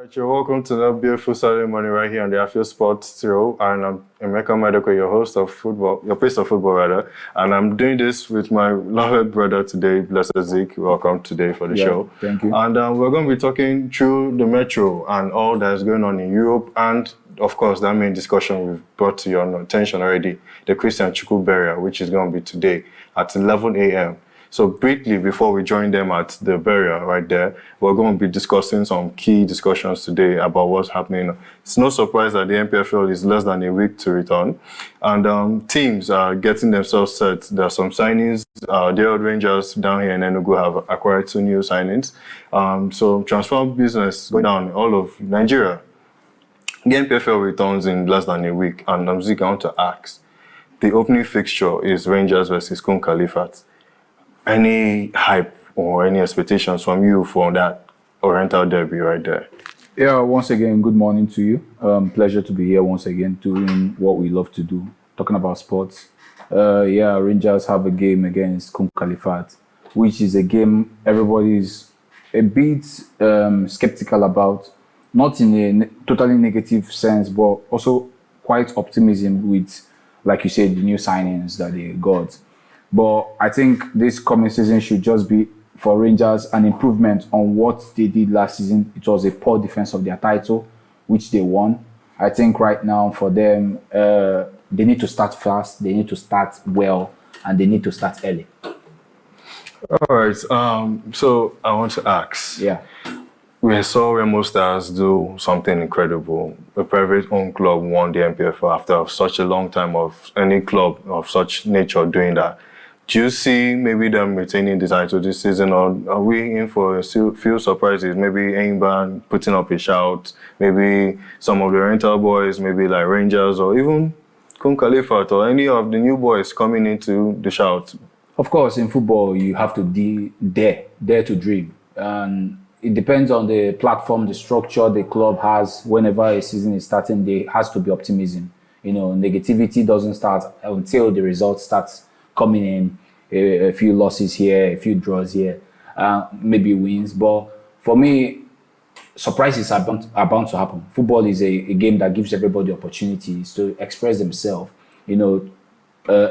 Right, you're welcome to another beautiful Saturday morning right here on the Afia Sports show, and I'm Emeka Madoko, your host of football, your priest of football rather, and I'm doing this with my loved brother today, Blessed Zeke. Welcome today for the show. Thank you. And we're going to be talking through the Metro and all that's going on in Europe, and of course that main discussion we've brought to your attention already, the Christian Chukwu burial, which is going to be today at 11 a.m. So briefly, before we join them at the burial right there, we're going to be discussing some key discussions today about what's happening. It's no surprise that the NPFL is less than a week to return, and teams are getting themselves set. There are some signings. The old Rangers down here in Enugu have acquired 2 new signings. So transfer business going down all of Nigeria. The NPFL returns in less than a week, and I'm going to ask, the opening fixture is Rangers versus Kun Khalifat. Any hype or any expectations from you for that Oriental derby right there? Yeah, once again, good morning to you. Pleasure to be here once again doing what we love to do, talking about sports. Rangers have a game against Kun Khalifat, which is a game everybody's a bit skeptical about, not in a totally negative sense, but also quite optimism with, like you said, the new signings that they got. But I think this coming season should just be, for Rangers, an improvement on what they did last season. It was a poor defense of their title, which they won. I think right now for them, they need to start fast, they need to start well, and they need to start early. All right. So I want to ask. Yeah. We saw Remo Stars do something incredible. A private-owned club won the NPFL after such a long time of any club of such nature doing that. Do you see maybe them retaining the title this season, or are we in for a few surprises? Maybe Aimban putting up a shout, maybe some of the rental boys, maybe like Rangers, or even Kun Khalifat, or any of the new boys coming into the shout? Of course, in football, you have to dare to dream. And it depends on the platform, the structure the club has. Whenever a season is starting, there has to be optimism. You know, negativity doesn't start until the results starts coming in. A few losses here, a few draws here, maybe wins. But for me, surprises are bound to happen. Football is a game that gives everybody opportunities to express themselves. You know,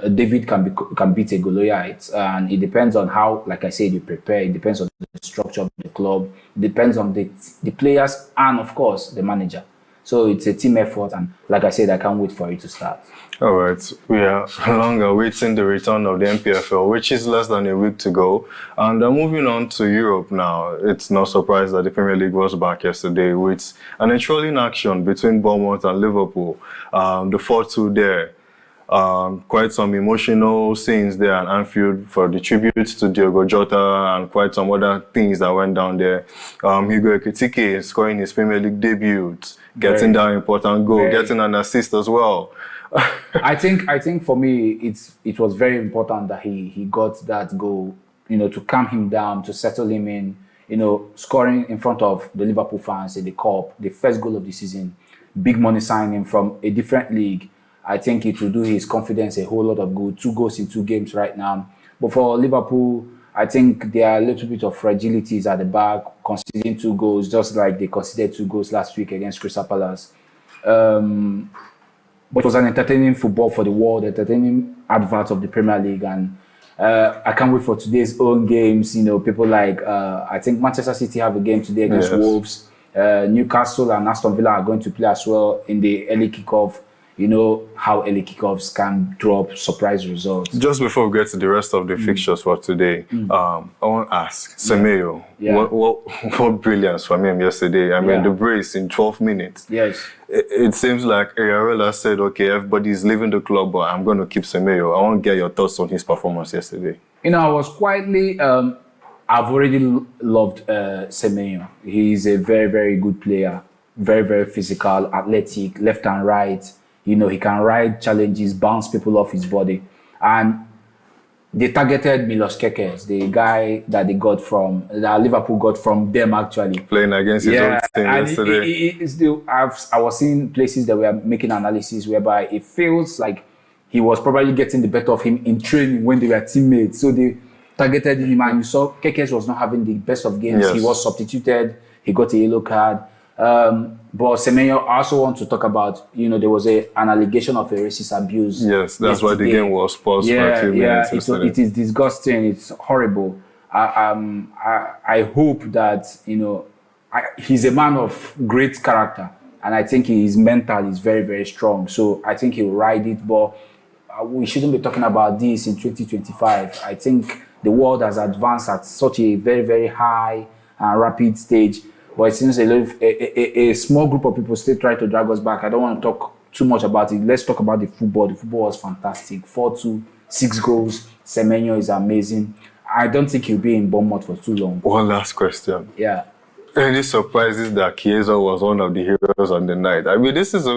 David can beat a Goliath, and it depends on how, like I said, you prepare. It depends on the structure of the club. It depends on the players and, of course, the manager. So it's a team effort, and like I said, I can't wait for it to start. All right, we are long awaiting the return of the NPFL, which is less than a week to go. And moving on to Europe now, it's no surprise that the Premier League was back yesterday with an enthralling action between Bournemouth and Liverpool. The 4-2 there. Quite some emotional scenes there at Anfield for the tribute to Diogo Jota, and quite some other things that went down there. Hugo Ekitike scoring his Premier League debut, getting that important goal, getting an assist as well. I think for me, it was very important that he got that goal, you know, to calm him down, to settle him in, you know, scoring in front of the Liverpool fans in the cup, the first goal of the season, big money signing from a different league. I think it will do his confidence a whole lot of good. 2 goals in 2 games right now. But for Liverpool, I think there are a little bit of fragilities at the back, conceding 2 goals, just like they conceded 2 goals last week against Crystal Palace. But it was an entertaining football for the world, entertaining advert of the Premier League. And I can't wait for today's own games. You know, people like, I think Manchester City have a game today against Wolves. Newcastle and Aston Villa are going to play as well in the early kickoff. You know how early kickoffs can drop surprise results. Just before we get to the rest of the fixtures for today, I want to ask Semedo, what brilliance from him yesterday. I mean, the brace in 12 minutes. Yes. It seems like Ariarella said, okay, everybody's leaving the club, but I'm going to keep Semedo. I want to get your thoughts on his performance yesterday. You know, I was quietly, I've already loved Semedo. He's a very, very good player. Very, very physical, athletic, left and right. You know, he can ride challenges, bounce people off his body. And they targeted Milos Kekes, the guy that that Liverpool got from them actually. Playing against his own team yesterday. I was seeing places that were making analysis whereby it feels like he was probably getting the better of him in training when they were teammates. So they targeted him, and you saw Kekes was not having the best of games. Yes. He was substituted. He got a yellow card. But Semenyo, I also want to talk about, there was an allegation of a racist abuse. Yes, that's why the yesterday. game was paused for a few minutes. It is disgusting. It's horrible. I hope that, he's a man of great character, and I think his mental is very, very strong. So I think he'll ride it. But we shouldn't be talking about this in 2025. I think the world has advanced at such a very, very high and rapid stage. But it seems a small group of people still try to drag us back. I don't want to talk too much about it. Let's talk about the football. The football was fantastic. 4-2, 6 goals. Semenyo is amazing. I don't think he'll be in Bournemouth for too long. One last question. Yeah. Any surprises that Chiesa was one of the heroes on the night? I mean, this is a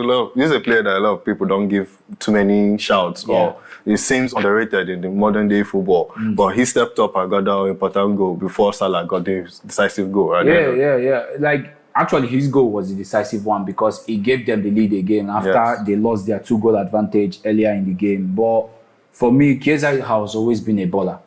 player that a lot of people don't give too many shouts, or it seems underrated in the modern day football. But he stepped up and got that important goal before Salah got the decisive goal. Right? Yeah. Like, actually, his goal was the decisive one because he gave them the lead again after they lost their 2-goal advantage earlier in the game. But for me, Chiesa has always been a baller.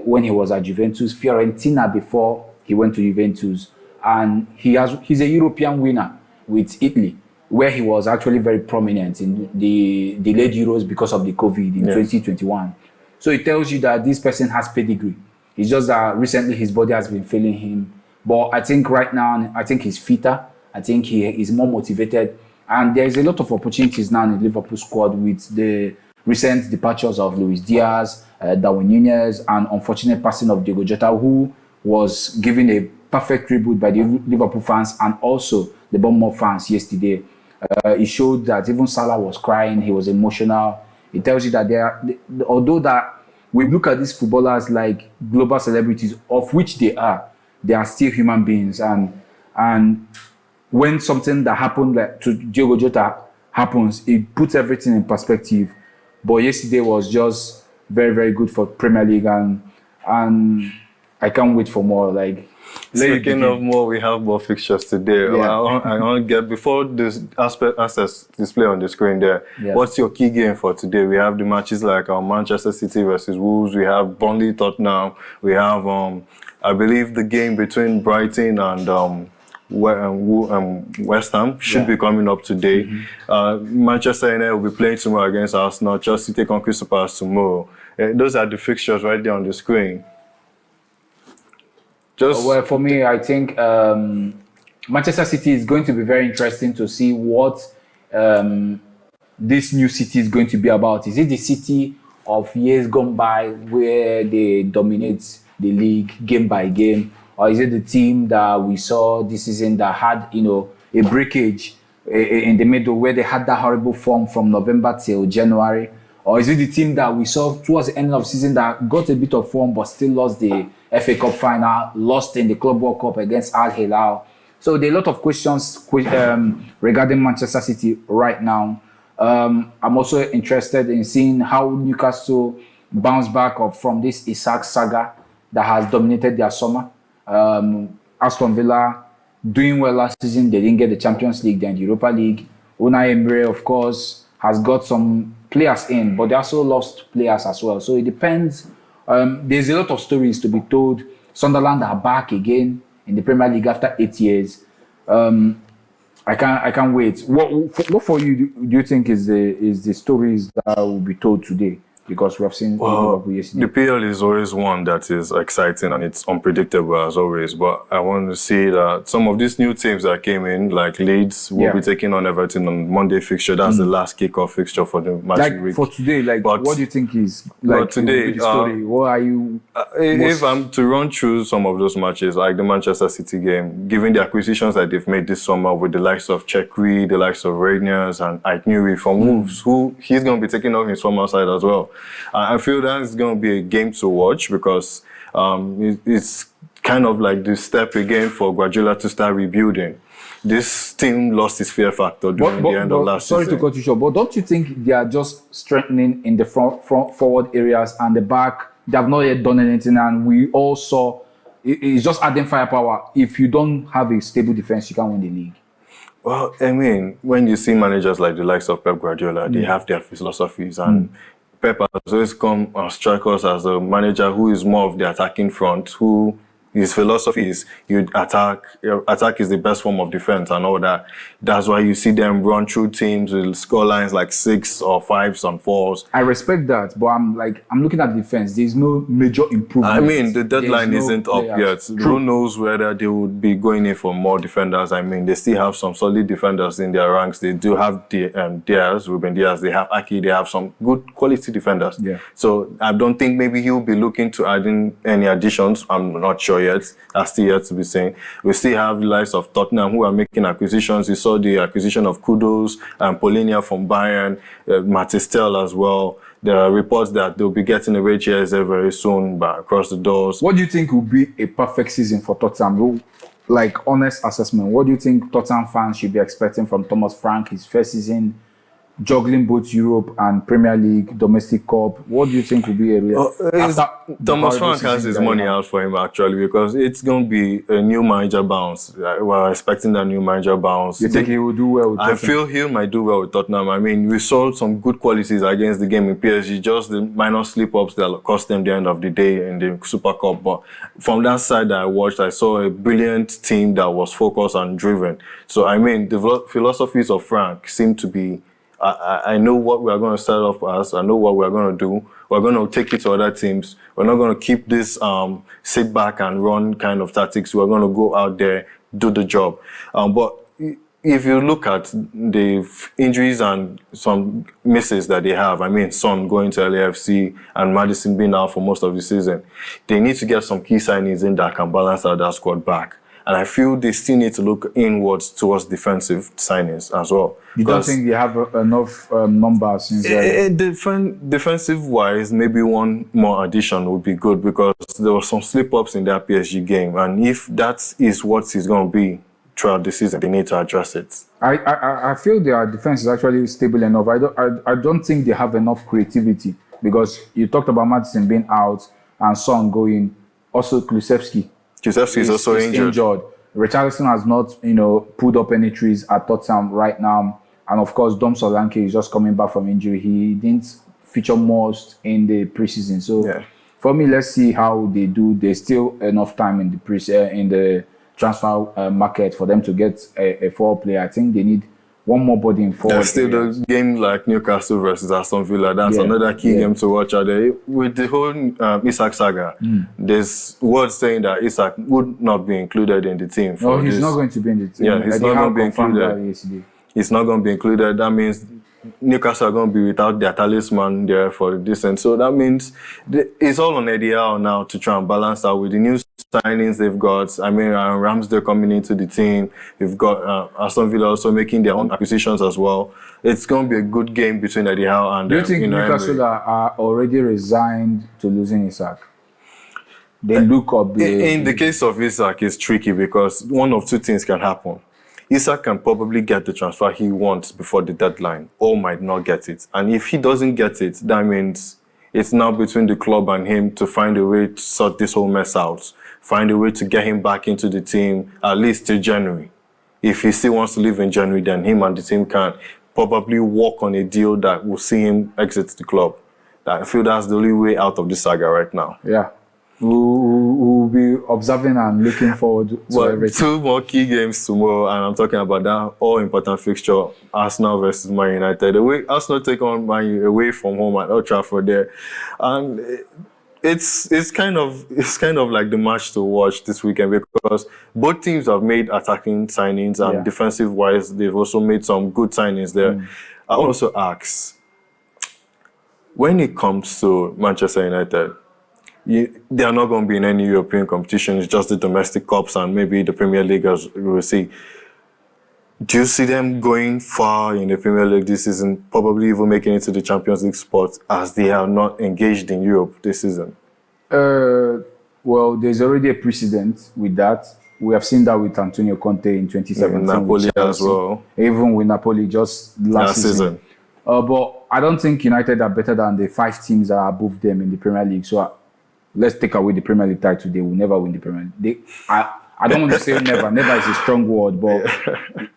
When he was at Juventus, Fiorentina before he went to Juventus, and he's a European winner with Italy, where he was actually very prominent in the delayed Euros because of the COVID in 2021. So it tells you that this person has pedigree. It's just that recently his body has been failing him. But I think right now, I think he's fitter. I think he is more motivated. And there's a lot of opportunities now in the Liverpool squad with the recent departures of Luis Diaz, Darwin Núñez, and unfortunate passing of Diogo Jota, who was given a perfect tribute by the Liverpool fans and also the Bournemouth fans yesterday. It showed that even Salah was crying, he was emotional. It tells you that although that we look at these footballers like global celebrities, of which they are still human beings. And when something that happened like to Diogo Jota happens, it puts everything in perspective. But yesterday was just very, very good for Premier League, and I can't wait for more. Like, speaking of more, we have more fixtures today. Yeah. I want to get, before this access display on the screen there, what's your key game for today? We have the matches like Manchester City versus Wolves. We have Burnley, Tottenham. We have, I believe, the game between Brighton and West Ham should be coming up today. Manchester United will be playing tomorrow against Arsenal. Chelsea take on Crystal Palace tomorrow. Those are the fixtures right there on the screen. Well, for me, I think Manchester City is going to be very interesting to see what this new city is going to be about. Is it the city of years gone by where they dominate the league game by game? Or is it the team that we saw this season that had, a breakage in the middle where they had that horrible form from November till January? Or is it the team that we saw towards the end of the season that got a bit of form but still lost the FA Cup final, lost in the Club World Cup against Al Hilal? So there are a lot of questions regarding Manchester City right now. I'm also interested in seeing how Newcastle bounce back from this Isak saga that has dominated their summer. Aston Villa doing well last season. They didn't get the Champions League, then the Europa League. Unai Emery, of course, has got some players in, but they also lost players as well. So it depends. There's a lot of stories to be told. Sunderland are back again in the Premier League after 8 years. I can't wait. What for you do you think is the stories that will be told today? Because we have seen the PL is always one that is exciting and it's unpredictable as always. But I want to see that some of these new teams that came in, like Leeds, will be taking on Everton on Monday fixture. That's the last kickoff fixture for the match week. For today, what do you think is today? The story? What are you? If I'm to run through some of those matches, like the Manchester City game, given the acquisitions that they've made this summer with the likes of Chekwi, the likes of Rangers and Aitnuri from Wolves, who he's going to be taking off his former side as well. I feel that it's going to be a game to watch because it's kind of like the step again for Guardiola to start rebuilding. This team lost its fear factor during the end of last season. Sorry to cut you short, but don't you think they are just strengthening in the front forward areas and the back? They have not yet done anything, and we all saw it's just adding firepower. If you don't have a stable defense, you can't win the league. Well, I mean, when you see managers like the likes of Pep Guardiola, they have their philosophies and Pep has always come and strike us as a manager who is more of the attacking front, who His philosophy is you attack. Attack is the best form of defense and all that. That's why you see them run through teams with score lines like 6 or 5s and 4s. I respect that, but I'm looking at the defense. There's no major improvement. I mean, the deadline There's no isn't up players. yet. Who knows whether they would be going in for more defenders? I mean, they still have some solid defenders in their ranks. They do have Diaz, Ruben Diaz. They have Aki. They have some good quality defenders. Yeah. So I don't think maybe he'll be looking to add in any additions. I'm not sure yet. That's still yet to be seen. We still have the likes of Tottenham who are making acquisitions. You saw the acquisition of Kudos and Polinia from Bayern, Matistel as well. There are reports that they'll be getting a Rich very soon, but across the doors. What do you think will be a perfect season for Tottenham? Like, honest assessment. What do you think Tottenham fans should be expecting from Thomas Frank, his first season, juggling both Europe and Premier League, domestic cup? What do you think will be a real... Thomas Frank has his money out for him, actually, because it's going to be a new manager bounce. We're expecting that new manager bounce. You think he will do well with Tottenham? I feel he might do well with Tottenham. I mean, we saw some good qualities against the game in PSG, just the minor slip-ups that cost them the end of the day in the Super Cup. But from that side that I watched, I saw a brilliant team that was focused and driven. So, I mean, the philosophies of Frank seem to be... I know what we are going to start off as. I know what we are going to do. We're going to take it to other teams. We're not going to keep this sit back and run kind of tactics. We're going to go out there, do the job. But if you look at the injuries and some misses that they have, I mean, Son going to LAFC and Maddison being out for most of the season, they need to get some key signings in that can balance out that squad back. And I feel they still need to look inwards towards defensive signings as well. You don't think they have enough numbers? Defensive-wise, maybe one more addition would be good because there were some slip-ups in that PSG game. And if that is what is going to be throughout the season, they need to address it. I feel their defense is actually stable enough. I don't think they have enough creativity because you talked about Maddison being out and Son going. Also, Kulusevski. Kulusevski is also injured. Richarlison has not, pulled up any trees at Tottenham right now. And of course, Dom Solanke is just coming back from injury. He didn't feature most in the preseason. So for me, let's see how they do. There's still enough time in the transfer market for them to get a forward player. I think they need one more body in forward. There's still the game like Newcastle versus Aston Villa. That's another key game to watch out there. With the whole Isak saga, there's words saying that Isak would not be included in the team. No, he's not going to be in the team. Yeah, he's not going to be included. He's not going to be included. That means Newcastle are going to be without their talisman there for the distance. So that means it's all on Eddie Howe now to try and balance out with the new signings they've got. I mean, Ramsdale coming into the team. You've got Aston Villa also making their own acquisitions as well. It's going to be a good game between Eddie Howe and... Do you think Newcastle are already resigned to losing Isak? They look up... In the case of Isak, it's tricky because one of two things can happen. Isak can probably get the transfer he wants before the deadline or might not get it. And if he doesn't get it, that means it's now between the club and him to find a way to sort this whole mess out, find a way to get him back into the team at least till January. If he still wants to leave in January, then him and the team can probably work on a deal that will see him exit the club. I feel that's the only way out of this saga right now. Yeah. We'll be observing and looking forward to everything. 2 more key games tomorrow, and I'm talking about that all-important fixture: Arsenal versus Man United. Arsenal take on Man U away from home at Old Trafford there, and it's kind of like the match to watch this weekend because both teams have made attacking signings and defensive-wise, they've also made some good signings there. I also ask, when it comes to Manchester United, they are not going to be in any European competition. It's just the domestic cups and maybe the Premier League, as we will see. Do you see them going far in the Premier League this season, probably even making it to the Champions League spot, as they are not engaged in Europe this season? Well, there's already a precedent with that. We have seen that with Antonio Conte in 2017. Napoli as well. Even with Napoli just last season. But I don't think United are better than the 5 teams that are above them in the Premier League. So let's take away the Premier League title. They will never win the Premier League. I don't want to say never. Never is a strong word, but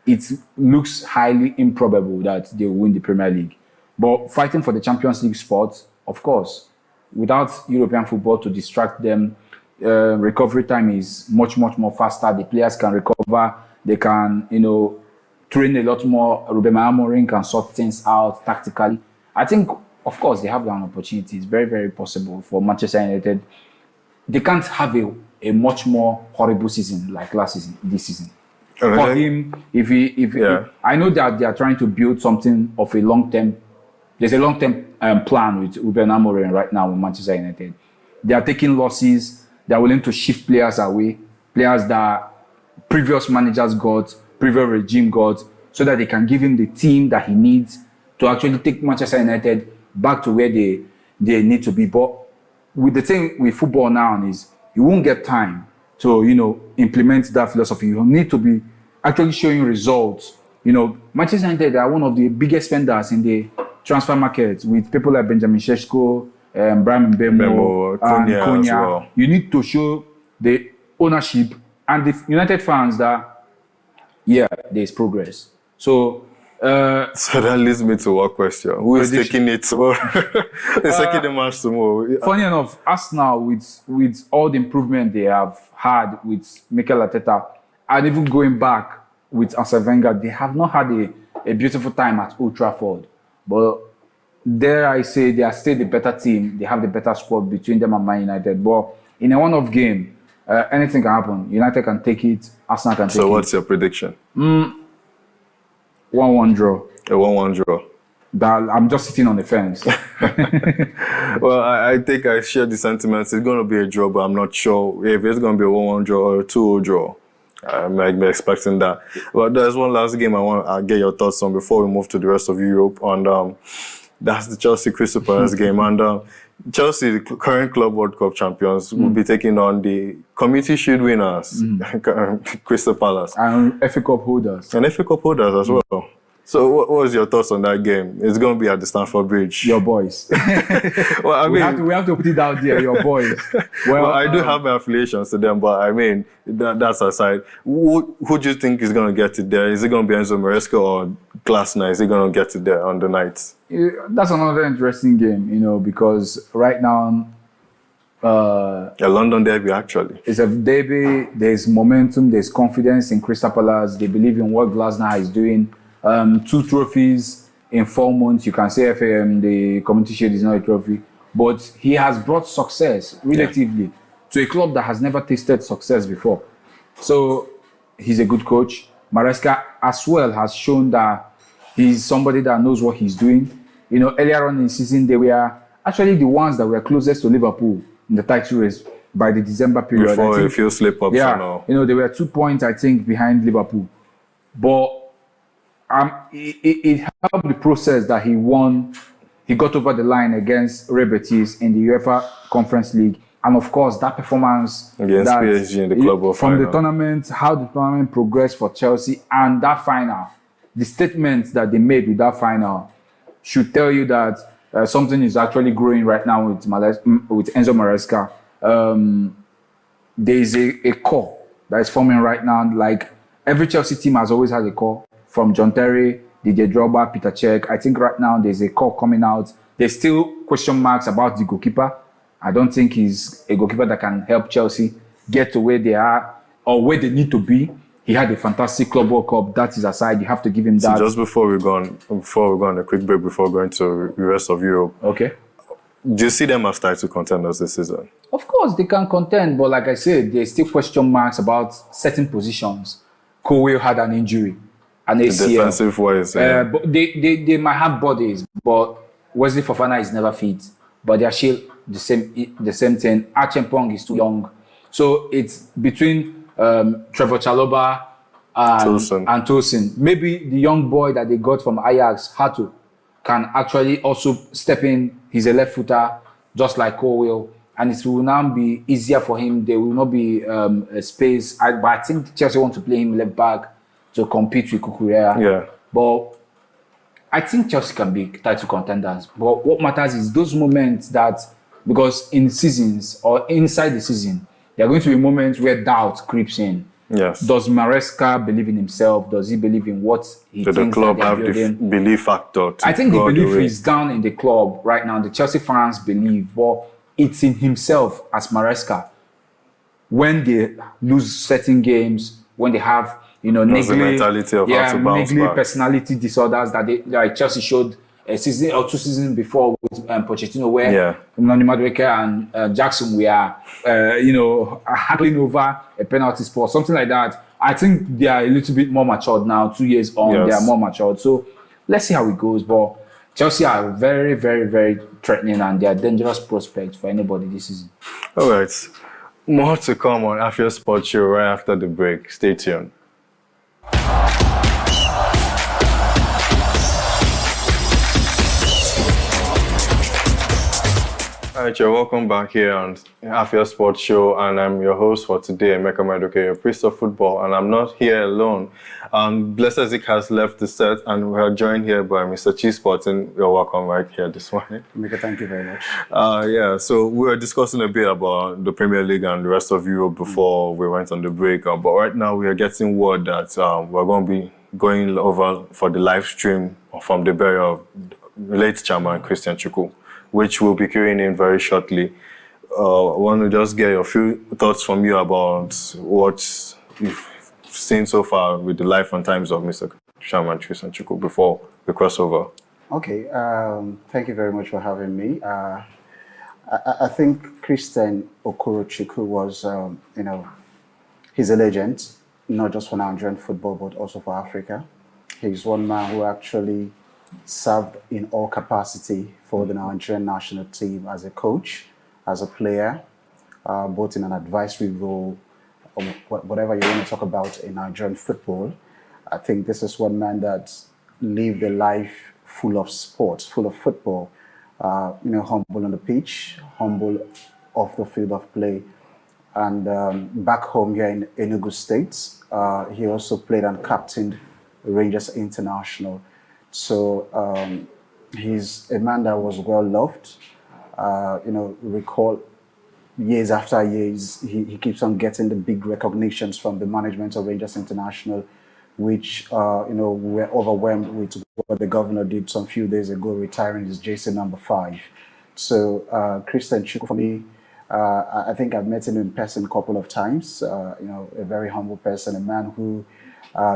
it looks highly improbable that they will win the Premier League. But fighting for the Champions League spot, of course, without European football to distract them, recovery time is much more faster. The players can recover. They can, train a lot more. Ruben Amorim can sort things out tactically. I think, of course, they have an opportunity. It's very, very possible for Manchester United. They can't have a much more horrible season like this season. For him, I know that they are trying to build something of a long-term. There's a long-term plan with Ruben Amorim right now with Manchester United. They are taking losses. They are willing to shift players away, players that previous managers got, previous regime got, so that they can give him the team that he needs to actually take Manchester United back to where they need to be. But with the thing with football now is you won't get time to, implement that philosophy. You need to be actually showing results. Manchester United are one of the biggest spenders in the transfer market with people like Benjamin Sesko, Brahim Mbemo, and Konya. Well. You need to show the ownership and the United fans that, there's progress. So that leads me to one question. Who is taking it tomorrow? Who's taking the match tomorrow? Funny enough, Arsenal, with all the improvement they have had with Mikel Arteta, and even going back with Arsene Wenger, they have not had a beautiful time at Old Trafford. But dare I say, they are still the better team. They have the better squad between them and Man United. But in a one-off game, anything can happen. United can take it. Arsenal can take it. So what's your prediction? 1-1 draw. A 1-1 draw. I'm just sitting on the fence. Well, I think I share the sentiments. It's going to be a draw, but I'm not sure if it's going to be a 1-1 draw or a 2-0 draw. I might be expecting that. But there's one last game I want to get your thoughts on before we move to the rest of Europe. And that's the Chelsea Crystal Palace game. And Chelsea, the current Club World Cup champions, will be taking on the Community Shield winners, Crystal Palace. And FA Cup holders. And FA Cup holders as well. So what was your thoughts on that game? It's going to be at the Stamford Bridge. Your boys. Well, I mean, we have to put it out there, your boys. Well, I do have my affiliations to them, but I mean, that's aside. Who do you think is going to get it there? Is it going to be Enzo Maresca or Glasner? Is he going to get it there on the night? That's another interesting game, because right now... a London derby, actually. It's a derby. There's momentum. There's confidence in Crystal Palace. They believe in what Glasner is doing. 2 trophies in 4 months. You can say FAM, the Community Shield is not a trophy, but he has brought success relatively to a club that has never tasted success before. So he's a good coach. Maresca as well has shown that he's somebody that knows what he's doing. Earlier on in the season, they were actually the ones that were closest to Liverpool in the title race by the December period. Before a few slip-ups and all. They were 2 points, I think, behind Liverpool. But it helped the process that he won. He got over the line against Real Betis in the UEFA Conference League, and of course that performance against PSG in the Club World from final. The tournament, how the tournament progressed for Chelsea, and that final, the statements that they made with that final should tell you that something is actually growing right now with Enzo Maresca. There is a core that is forming right now. Like every Chelsea team has always had a core. From John Terry, Didier Drogba, Peter Cech. I think right now there's a core coming out. There's still question marks about the goalkeeper. I don't think he's a goalkeeper that can help Chelsea get to where they are or where they need to be. He had a fantastic Club World Cup. That is aside. You have to give him that. So just before we go on a quick break before going to the rest of Europe. Okay. Do you see them as title contenders this season? Of course, they can contend, but like I said, there's still question marks about certain positions. Cowell had an injury. An ACL. Defensive wise, but they might have bodies, but Wesley Fofana is never fit. But they are still the same thing. Achimpong is too young, so it's between Trevor Chalobah and Tosin. Maybe the young boy that they got from Ajax, Hato, can actually also step in. He's a left footer, just like Cowell, and it will now be easier for him. There will not be a space. But I think Chelsea want to play him left back to compete with Cucurella. Yeah. But I think Chelsea can be title contenders. But what matters is those moments that, because in seasons or inside the season, there are going to be moments where doubt creeps in. Yes. Does Maresca believe in himself? Does he believe in what he thinks? The club have the belief factor. I think the belief is down in the club right now. The Chelsea fans believe, but it's in himself as Maresca. when they lose certain games, when they have, the mentality of how to bounce back. personality disorders that they, like Chelsea showed a season or 2 seasons before with Pochettino, where Nani Madueke and Jackson were, haggling over a penalty spot, something like that. I think they are a little bit more matured now. 2 years on, they are more matured. So let's see how it goes. But Chelsea are very, very, very threatening, and they are dangerous prospects for anybody this season. All right. More to come on Afia Sports Show right after the break. Stay tuned. All right, you're welcome back here on Afia Sports Show, and I'm your host for today, Emeka Madueke, a priest of football, and I'm not here alone. Blessed Zik has left the set, and we are joined here by Mr. Chi Sports, and you're welcome right here this morning. Emeka, thank you very much. So we were discussing a bit about the Premier League and the rest of Europe before we went on the break, but right now we are getting word that we're going to be going over for the live stream from the burial of late chairman Christian Chukwu, which we'll be queuing in very shortly. I want to just get a few thoughts from you about what you've seen so far with the life and times of Mr. Chairman Christian Chukwu before we cross over. Okay, thank you very much for having me. I think Christian Okoro Chukwu was, he's a legend, not just for Nigerian football, but also for Africa. He's one man who actually served in all capacity for the Nigerian national team as a coach, as a player, both in an advisory role, or whatever you want to talk about in Nigerian football. I think this is one man that lived a life full of sports, full of football, humble on the pitch, humble off the field of play. And back home here in Enugu State, he also played and captained Rangers International. So he's a man that was well loved. Recall years after years, he keeps on getting the big recognitions from the management of Rangers International, which we're overwhelmed with what the governor did some few days ago, retiring his JC number 5. So Christian Chukwu, for me, I think I've met him in person a couple of times. A very humble person, a man who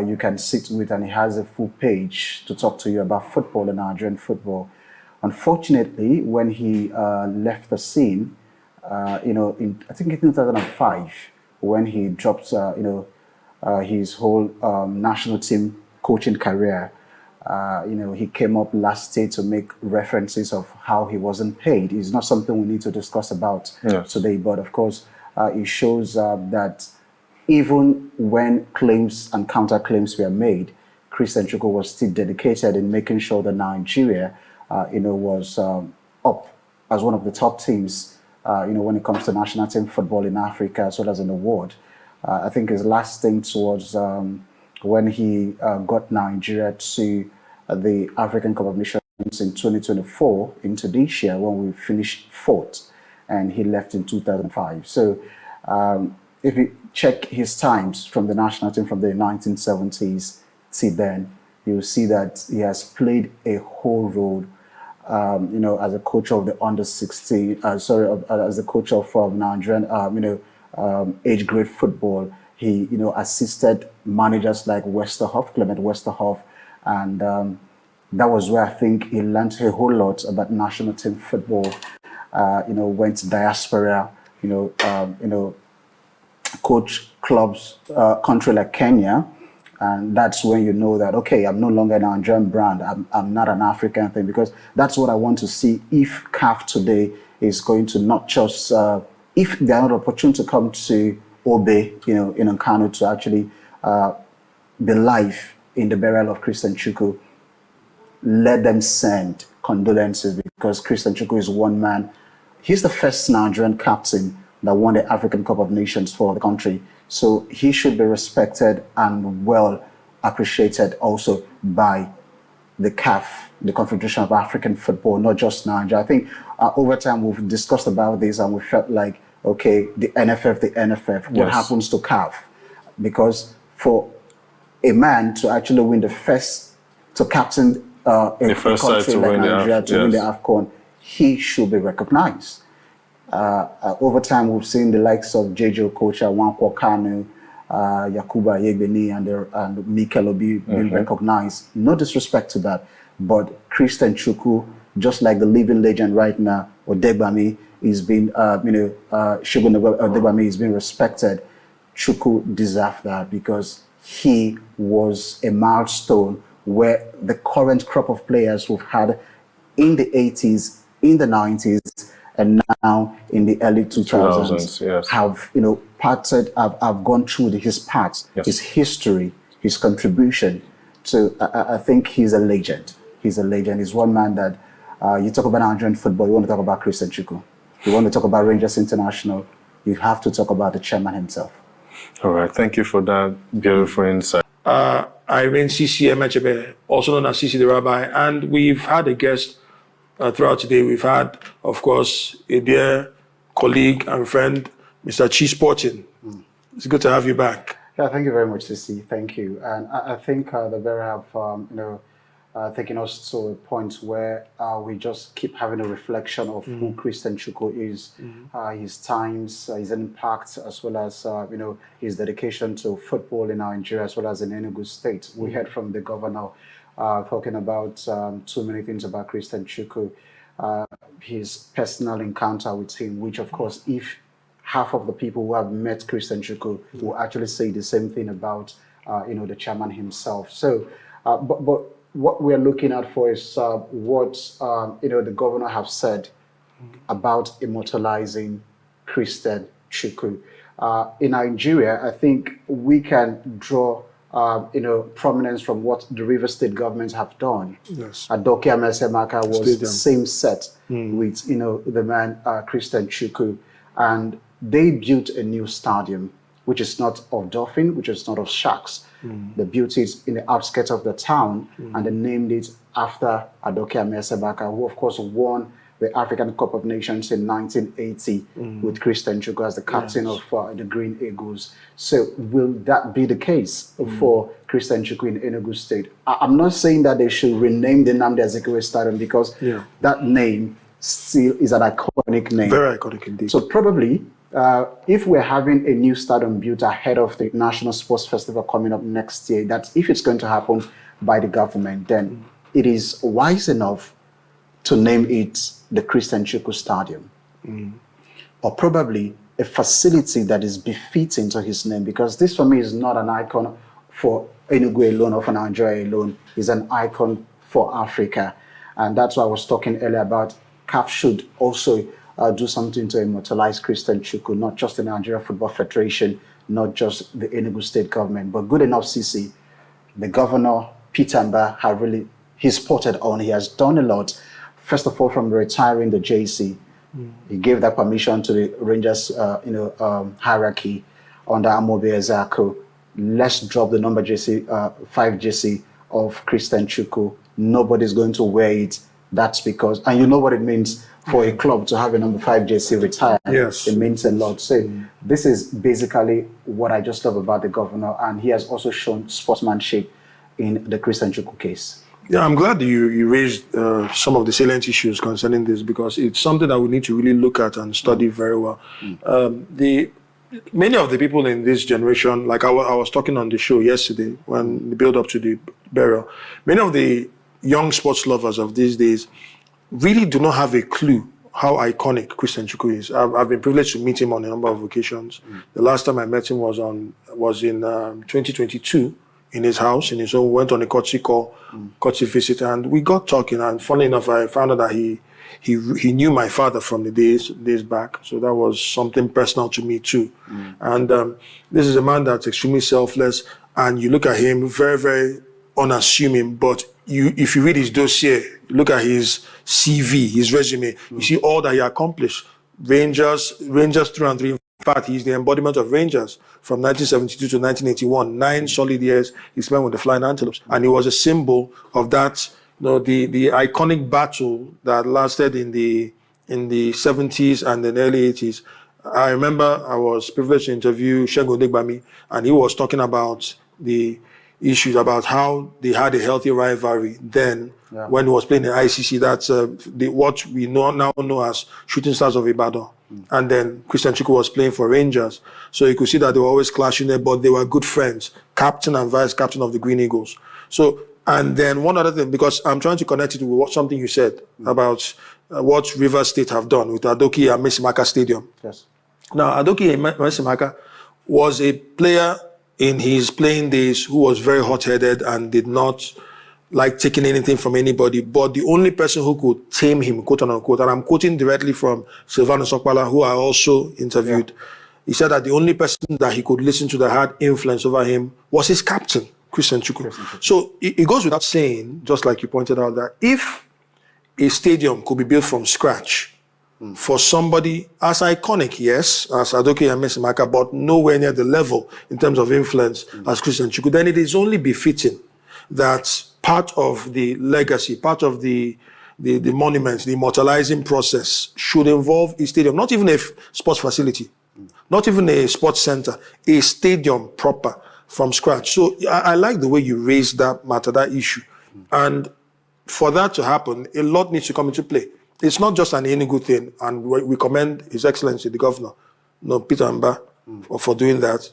you can sit with, and he has a full page to talk to you about football and Nigerian football. Unfortunately, when he left the scene, I think in 2005, when he dropped, his whole national team coaching career, he came up last day to make references of how he wasn't paid. It's not something we need to discuss about today, but of course, it shows that even when claims and counterclaims were made, Christian Chukwu was still dedicated in making sure that Nigeria, was up as one of the top teams, when it comes to national team football in Africa, as well as in the world. I think his last stint was when he got Nigeria to the African Cup of Nations in 2024 in Tunisia, when we finished 4th, and he left in 2005. So if you check his times from the national team from the 1970s to then, you'll see that he has played a whole role, as a coach of the under-16, as a coach of Nigerian, age grade football. He, assisted managers like Clement Westerhoff, and that was where I think he learned a whole lot about national team football. Went to diaspora, coach clubs, country like Kenya, and that's when you know that, okay, I'm no longer an Nigerian brand, I'm not an African thing, because that's what I want to see if CAF today is going to not just, if they are not opportune to come to Obe, in Nkanu to actually be live in the burial of Christian Chukwu, let them send condolences, because Christian Chukwu is one man. He's the first Nigerian captain that won the African Cup of Nations for the country. So he should be respected and well appreciated also by the CAF, the Confederation of African Football, not just Nigeria. I think over time we've discussed about this, and we felt like, okay, the NFF, what happens to CAF? Because for a man to actually win the first, to captain a country like Nigeria to win the AFCON, he should be recognized. Over time, we've seen the likes of JJ Okocha, Nwankwo Kanu, Yakuba Yegbeni, and Mikel Obi being recognized. No disrespect to that, but Christian Chukwu, just like the living legend right now, Odegbami is being, Shogun Odegbami is being respected. Chukwu deserved that because he was a milestone where the current crop of players we've had in the 80s, in the 90s, and now in the early 2000s yes. have, have gone through his path, Yes. his history, his contribution. So I think he's a legend. He's a legend. He's one man that you talk about Nigerian football, you want to talk about Christian Chukwu. You want to talk about Rangers International, you have to talk about the chairman himself. All right, thank you for that beautiful insight. I remain CC Emechebe, also known as CC the Rabbi, and we've had a guest throughout today. We've had, of course, a dear colleague and friend, Mr. Chi Sporting. It's good to have you back. Yeah, thank you very much, CC. Thank you. And I think the Bear have, taken us to a point where we just keep having a reflection of who Christian Chukwu is, his times, his impact, as well as his dedication to football in Nigeria, as well as in Enugu State. We heard from the governor talking about too many things about Christian Chukwu, his personal encounter with him, which, of course, if half of the people who have met Christian Chukwu will actually say the same thing about the chairman himself. So, but what we're looking at for is what the governor have said about immortalizing Christian Chukwu. In Nigeria, I think we can draw prominence from what the River State government have done. Yes. Adokia Mesemaka was Stadium. the same set with the man Christian Chukwu, and they built a new stadium, which is not of dolphin, which is not of sharks. They built it in the outskirts of the town, and they named it after Adokia Mesemaka, who of course won the African Cup of Nations in 1980 with Christian Chukwu as the captain of the Green Eagles. So will that be the case for Christian Chukwu in Enugu State? I'm not saying that they should rename the Nnamdi Azikiwe Stadium because that name still is an iconic name. Very iconic indeed. So probably if we're having a new stadium built ahead of the National Sports Festival coming up next year, that if it's going to happen by the government, then it is wise enough to name it the Christian Chukwu Stadium. Or probably a facility that is befitting to his name, because this for me is not an icon for Enugu alone or for Nigeria alone. It's an icon for Africa. And that's why I was talking earlier about CAF should also do something to immortalize Christian Chukwu, not just the Nigeria Football Federation, not just the Enugu State government, but good enough, CC. The governor, Peter Mba, he's spotted on. He has done a lot. First of all, from retiring the JC, he gave that permission to the Rangers, hierarchy under Amobi Ezako. Let's drop the number JC, 5 JC of Christian Chukwu. Nobody's going to wear it. That's because, and you know what it means for a club to have a number 5 JC retired. Yes. It means a lot. So this is basically what I just love about the governor, and he has also shown sportsmanship in the Christian Chukwu case. Yeah, I'm glad that you raised some of the salient issues concerning this, because it's something that we need to really look at and study very well. Many of the people in this generation, like I was talking on the show yesterday when the build up to the burial, many of the young sports lovers of these days really do not have a clue how iconic Christian Chukwu is. I've been privileged to meet him on a number of occasions. The last time I met him was in 2022 in his house, in his own. Went on a courtship visit, and we got talking. And funny enough, I found out that he knew my father from the days back. So that was something personal to me too. And this is a man that's extremely selfless, and you look at him, very, very unassuming, but if you read his dossier, look at his CV, his resume, you see all that he accomplished. Rangers through and through. In fact, he's the embodiment of Rangers from 1972 to 1981. 9 solid years he spent with the Flying Antelopes, and he was a symbol of that. The iconic battle that lasted in the 70s and the early 80s. I remember I was privileged to interview Shogun Odegbami, and he was talking about the issues about how they had a healthy rivalry then when he was playing in ICC. That's what we now know as Shooting Stars of Ibadan. And then Christian Chukwu was playing for Rangers. So you could see that they were always clashing there, but they were good friends, captain and vice captain of the Green Eagles. So, and then one other thing, because I'm trying to connect it with something you said about what Rivers State have done with Adoki and Messimaka Stadium. Yes. Now, Adoki Messimaka was a player in his playing days who was very hot-headed and did not like taking anything from anybody, but the only person who could tame him, quote unquote, and I'm quoting directly from Silvano Sokpala, who I also interviewed. He said that the only person that he could listen to that had influence over him was his captain, Christian Chukwu. So it goes without saying, just like you pointed out, that if a stadium could be built from scratch for somebody as iconic, yes, as Adoke and Messimaka, but nowhere near the level in terms of influence as Christian Chukwu, then it is only befitting that part of the legacy, part of the monuments, the immortalizing process should involve a stadium, not even a sports facility, not even a sports center, a stadium proper from scratch. So I like the way you raised that matter, that issue. And for that to happen, a lot needs to come into play. It's not just an Enugu thing, and we commend His Excellency, the Governor, Peter Mba, for doing that.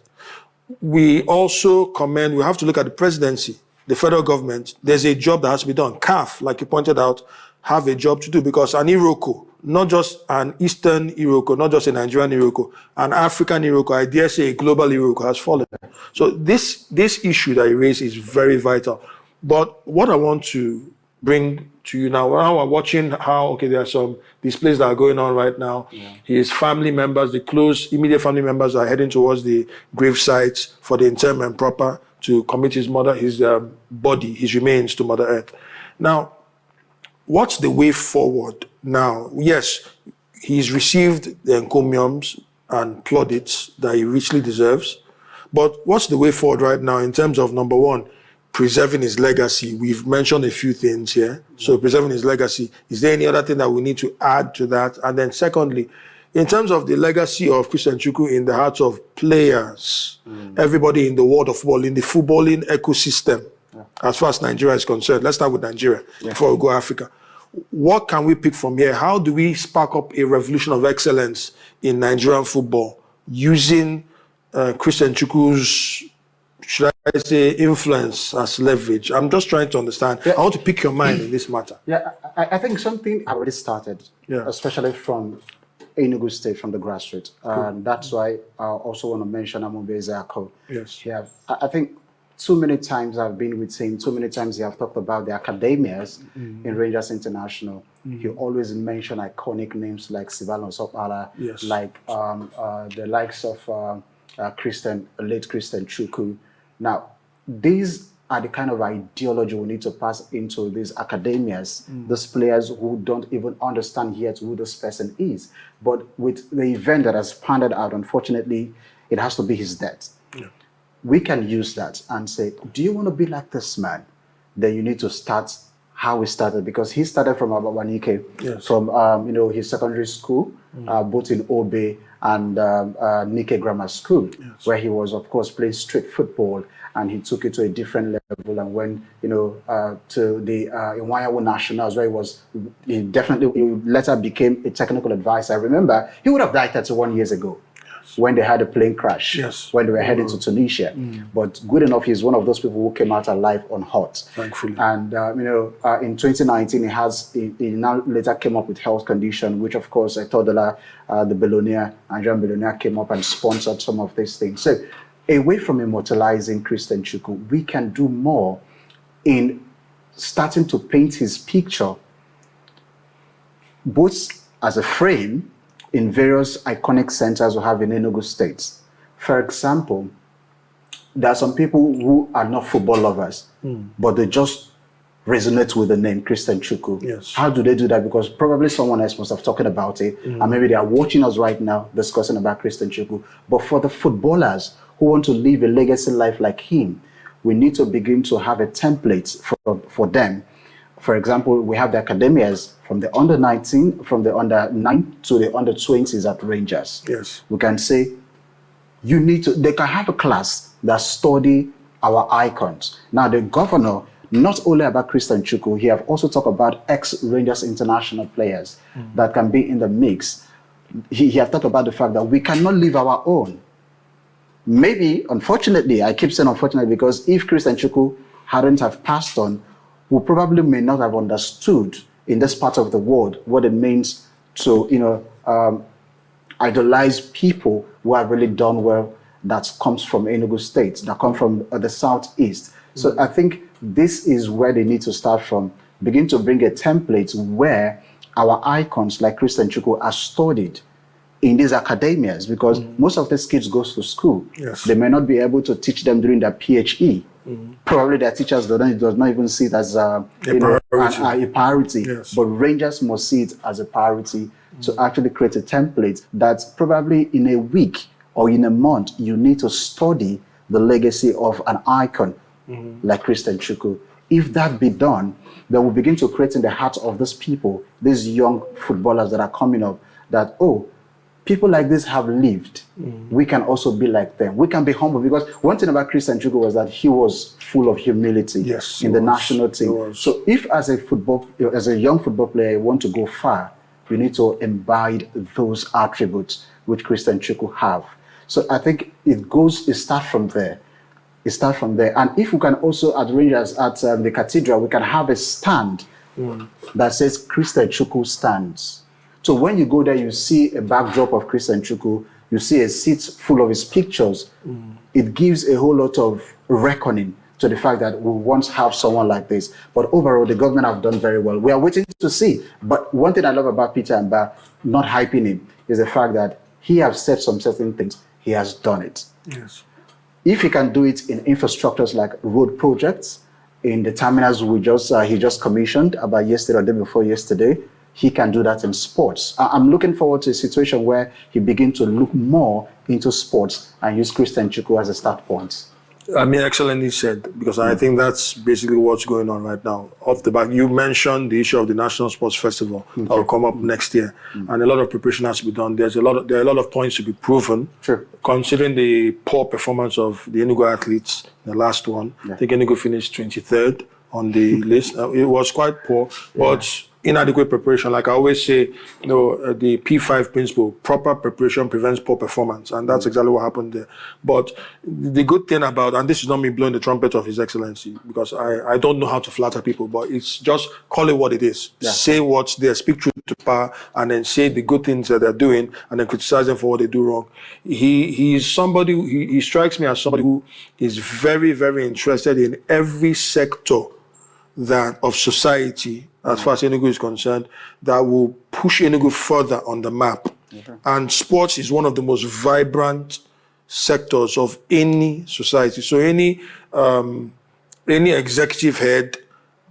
We also commend, we have to look at the presidency, the federal government. There's a job that has to be done. CAF, like you pointed out, have a job to do, because an Iroko, not just an Eastern Iroko, not just a Nigerian Iroko, an African Iroko, I dare say a global Iroko has fallen. So this issue that you raised is very vital. But what I want to bring to you now we're watching how, okay, there are some displays that are going on right now. His family members, the close, immediate family members are heading towards the grave sites for the interment proper to commit his body, his remains to Mother Earth. Now, what's the way forward now? Yes, he's received the encomiums and plaudits that he richly deserves. But what's the way forward right now in terms of, number one, preserving his legacy? We've mentioned a few things here. So preserving his legacy, is there any other thing that we need to add to that? And then secondly, in terms of the legacy of Christian Chukwu in the hearts of players, everybody in the world of football, in the footballing ecosystem, as far as Nigeria is concerned, let's start with Nigeria before we go Africa. What can we pick from here? How do we spark up a revolution of excellence in Nigerian football using Christian Chukwu's, should I say, influence as leverage? I'm just trying to understand. I want to pick your mind in this matter. Yeah, I think something already started, especially from Enugu State, from the grassroots. And that's why I also want to mention Amube Ezeako. Yes. Yeah, I think too many times I've been with him, too many times he have talked about the academias in Rangers International. He always mentioned iconic names like Silvano Sokpala, like the likes of late Christian Chukwu. Now, these are the kind of ideology we need to pass into these academias, those players who don't even understand yet who this person is. But with the event that has panned out, unfortunately, it has to be his death. We can use that and say, do you want to be like this man? Then you need to start how he started, because he started from Ababanike, from his secondary school, both in Obe and Nike Grammar School, where he was, of course, playing street football, and he took it to a different level and went, to the Iwanyawo Nationals, where he later became a technical advisor. I remember he would have died 31 years ago. When they had a plane crash, when they were heading to Tunisia. But good enough, he's one of those people who came out alive unhurt. Thankfully. And, in 2019, he now later came up with health condition, which, of course, I told the Nigerian billionaire came up and sponsored some of these things. So away from immortalizing Christian Chukwu, we can do more in starting to paint his picture, both as a frame in various iconic centers we have in Enugu State. For example, there are some people who are not football lovers, but they just resonate with the name Christian Chukwu. How do they do that? Because probably someone else must have talked about it, and maybe they are watching us right now discussing about Christian Chukwu. But for the footballers who want to live a legacy life like him, we need to begin to have a template for them. For example, we have the academias from the under 19, from the under 9 to the under 20s at Rangers. We can say, they can have a class that study our icons. Now, the governor, not only about Christian Chukwu, he have also talked about ex-Rangers international players that can be in the mix. he has thought about the fact that we cannot live our own. Maybe, unfortunately, I keep saying unfortunately, because if Christian Chukwu hadn't have passed on, we probably may not have understood in this part of the world what it means to, idolize people who have really done well, that comes from Enugu State, that come from the Southeast. So I think this is where they need to start from. Begin to bring a template where our icons like Christian Chukwu are studied in these academias, because most of these kids go to school. Yes. They may not be able to teach them during their PhE. Probably their teachers does not even see it as a priority. Yes. But Rangers must see it as a priority to actually create a template that probably in a week or in a month, you need to study the legacy of an icon like Christian Chukwu. If that be done, then we'll begin to create in the hearts of these people, these young footballers that are coming up, that, people like this have lived. We can also be like them. We can be humble, because one thing about Christian Chukwu was that he was full of humility in the national team. So if as a young football player, you want to go far, you need to imbibe those attributes which Christian Chukwu have. So I think it starts from there. And if we can also, at Rangers, at the cathedral, we can have a stand that says Christian Chukwu stands. So when you go there, you see a backdrop of Christian Chukwu, you see a seat full of his pictures. It gives a whole lot of reckoning to the fact that we once have someone like this. But overall, the government have done very well. We are waiting to see. But one thing I love about Peter Mba not hyping him is the fact that he has said some certain things. He has done it. Yes. If he can do it in infrastructures like road projects, in the terminals he just commissioned about yesterday or the day before yesterday, he can do that in sports. I'm looking forward to a situation where he begins to look more into sports and use Christian Chukwu as a start point. I mean, excellently said, because I think that's basically what's going on right now. Off the back, you mentioned the issue of the National Sports Festival that will come up next year, and a lot of preparation has to be done. There are a lot of points to be proven. Sure. Considering the poor performance of the Enugu athletes, the last one, I think Enugu finished 23rd on the list. It was quite poor, but inadequate preparation. Like I always say, the P5 principle, proper preparation prevents poor performance. And that's exactly what happened there. But the good thing about, and this is not me blowing the trumpet of His Excellency, because I don't know how to flatter people, but it's just call it what it is. Yeah. Say what's there, speak truth to power, and then say the good things that they're doing, and then criticize them for what they do wrong. He strikes me as somebody who is very, very interested in every sector of society, as far as Enugu is concerned, that will push Enugu further on the map. And sports is one of the most vibrant sectors of any society. So any executive head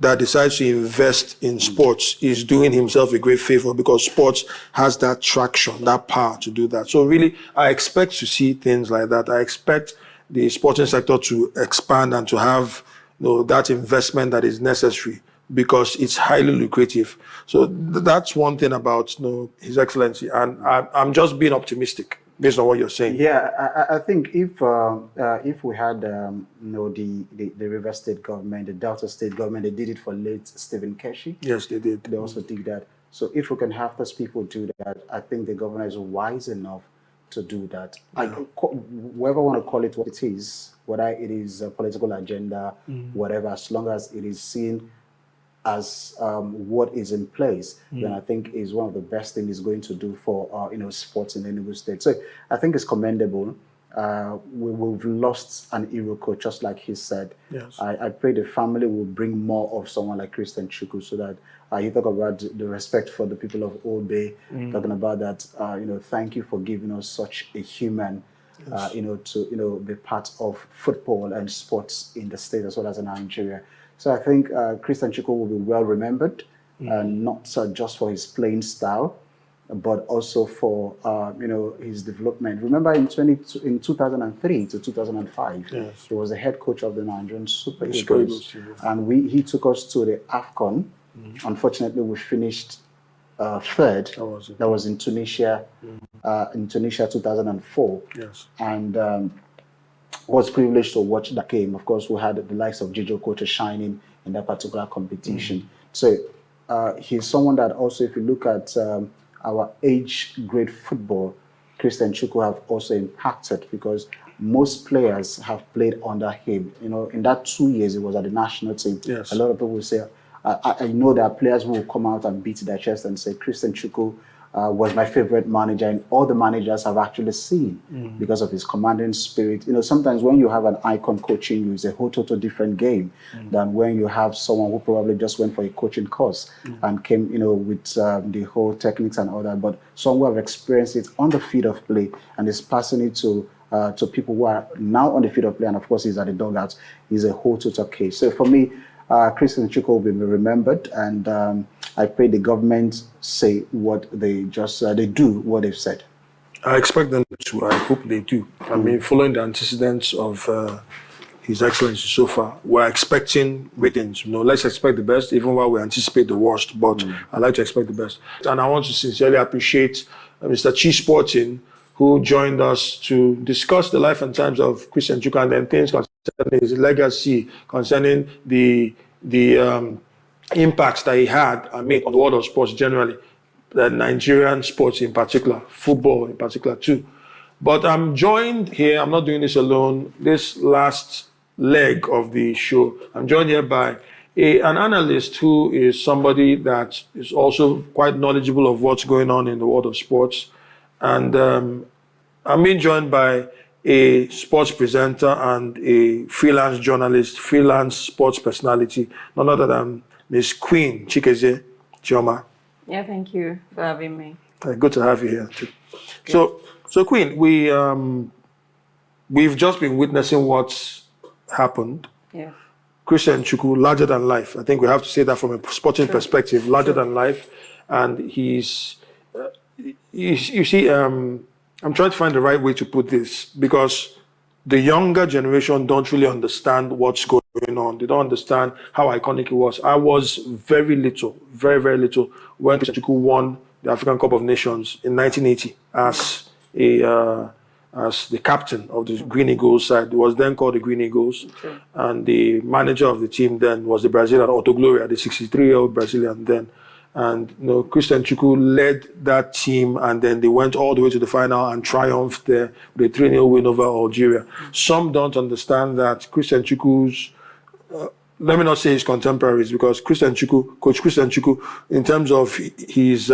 that decides to invest in sports is doing himself a great favor, because sports has that traction, that power to do that. So really, I expect to see things like that. I expect the sporting sector to expand and to have that investment that is necessary, because it's highly lucrative. So that's one thing about His Excellency, and I'm just being optimistic based on what you're saying. Yeah, I think if we had the River State government, the Delta State government, they did it for late Stephen Keshi. Yes, they did. They also did that. So if we can have those people do that, I think the governor is wise enough to do that. Yeah. Whoever want to call it what it is, whether it is a political agenda, whatever, as long as it is seen as what is in place, then I think is one of the best things it's going to do for sports in Enugu State. So I think it's commendable. We've lost an hero coach, just like he said. Yes. I pray the family will bring more of someone like Christian Chukwu, so that you talk about the respect for the people of Old Bay, talking about that, thank you for giving us such a human, to be part of football and sports in the state as well as in Nigeria. So I think Christian Chukwu will be well remembered, not just for his playing style, but also for his development. Remember in 2003 to 2005, he was the head coach of the Nigerian Super Eagles, and he took us to the AFCON. Unfortunately, we finished third. That was in Tunisia, in Tunisia 2004. Yes. And was privileged to watch that game. Of course, we had the likes of Gijo Koche shining in that particular competition. So he's someone that also, if you look at our age grade football, Christian Chukwu have also impacted, because most players have played under him. You know, in that 2 years he was at the national team. Yes. A lot of people will say, I know there are players who will come out and beat their chest and say, Christian Chukwu was my favorite manager, and all the managers have actually seen because of his commanding spirit. You know, sometimes when you have an icon coaching you, it's a whole total different game than when you have someone who probably just went for a coaching course and came, you know, with the whole techniques and all that. But someone who have experienced it on the field of play and is passing it to people who are now on the field of play, and of course he's at the dugouts, is a whole total case. So for me, Christian Chukwu will be remembered, and I pray the government say what they just they do what they've said. I expect them to. I hope they do. I mean, following the antecedents of His Excellency so far, we're expecting ratings. You know, let's expect the best, even while we anticipate the worst. But I like to expect the best. And I want to sincerely appreciate Mr. Chi Sporting, who joined us to discuss the life and times of Christian Chukwu, and then things concerning his legacy, concerning the impacts that he had and made on the world of sports generally, the Nigerian sports in particular, football in particular too. But I'm joined here, I'm not doing this alone, this last leg of the show, I'm joined here by an analyst who is somebody that is also quite knowledgeable of what's going on in the world of sports. And I'm being joined by a sports presenter and a freelance journalist, freelance sports personality, none other than Miss Queen Chikeze Chioma. Yeah, thank you for having me. Good to have you here too. So Queen, we've just been witnessing what's happened. Yeah. Christian Chukwu, larger than life. I think we have to say that from a sporting perspective, larger than life. And he's, you see, I'm trying to find the right way to put this, because the younger generation don't really understand what's going on. They don't understand how iconic it was. I was very little, very, very little, when Christian Chukwu won the African Cup of Nations in 1980 as the captain of the Green Eagles side. It was then called the Green Eagles. Okay. And the manager of the team then was the Brazilian Otto Gloria, the 63-year-old Brazilian then. And you know, Christian Chukwu led that team, and then they went all the way to the final and triumphed there with a 3-0 win over Algeria. Some don't understand that Christian Chukwu's, let me not say his contemporaries, because Christian Chukwu, Coach Christian Chukwu, in terms of his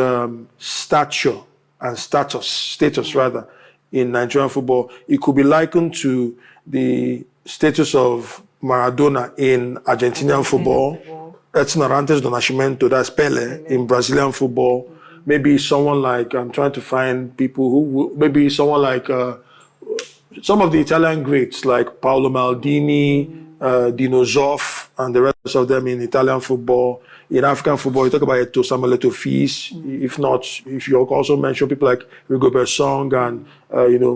stature and status rather, in Nigerian football, it could be likened to the status of Maradona in Argentinian football. Edson Arantes do Nascimento, that's Pele in Brazilian football. Maybe someone like, I'm trying to find people who, maybe someone like some of the Italian greats like Paolo Maldini, Dino Zoff, and the rest of them in Italian football. In African football, you talk about Eto'o Samuel Eto'o Fils. If not, if you also mention people like Rigobert Song and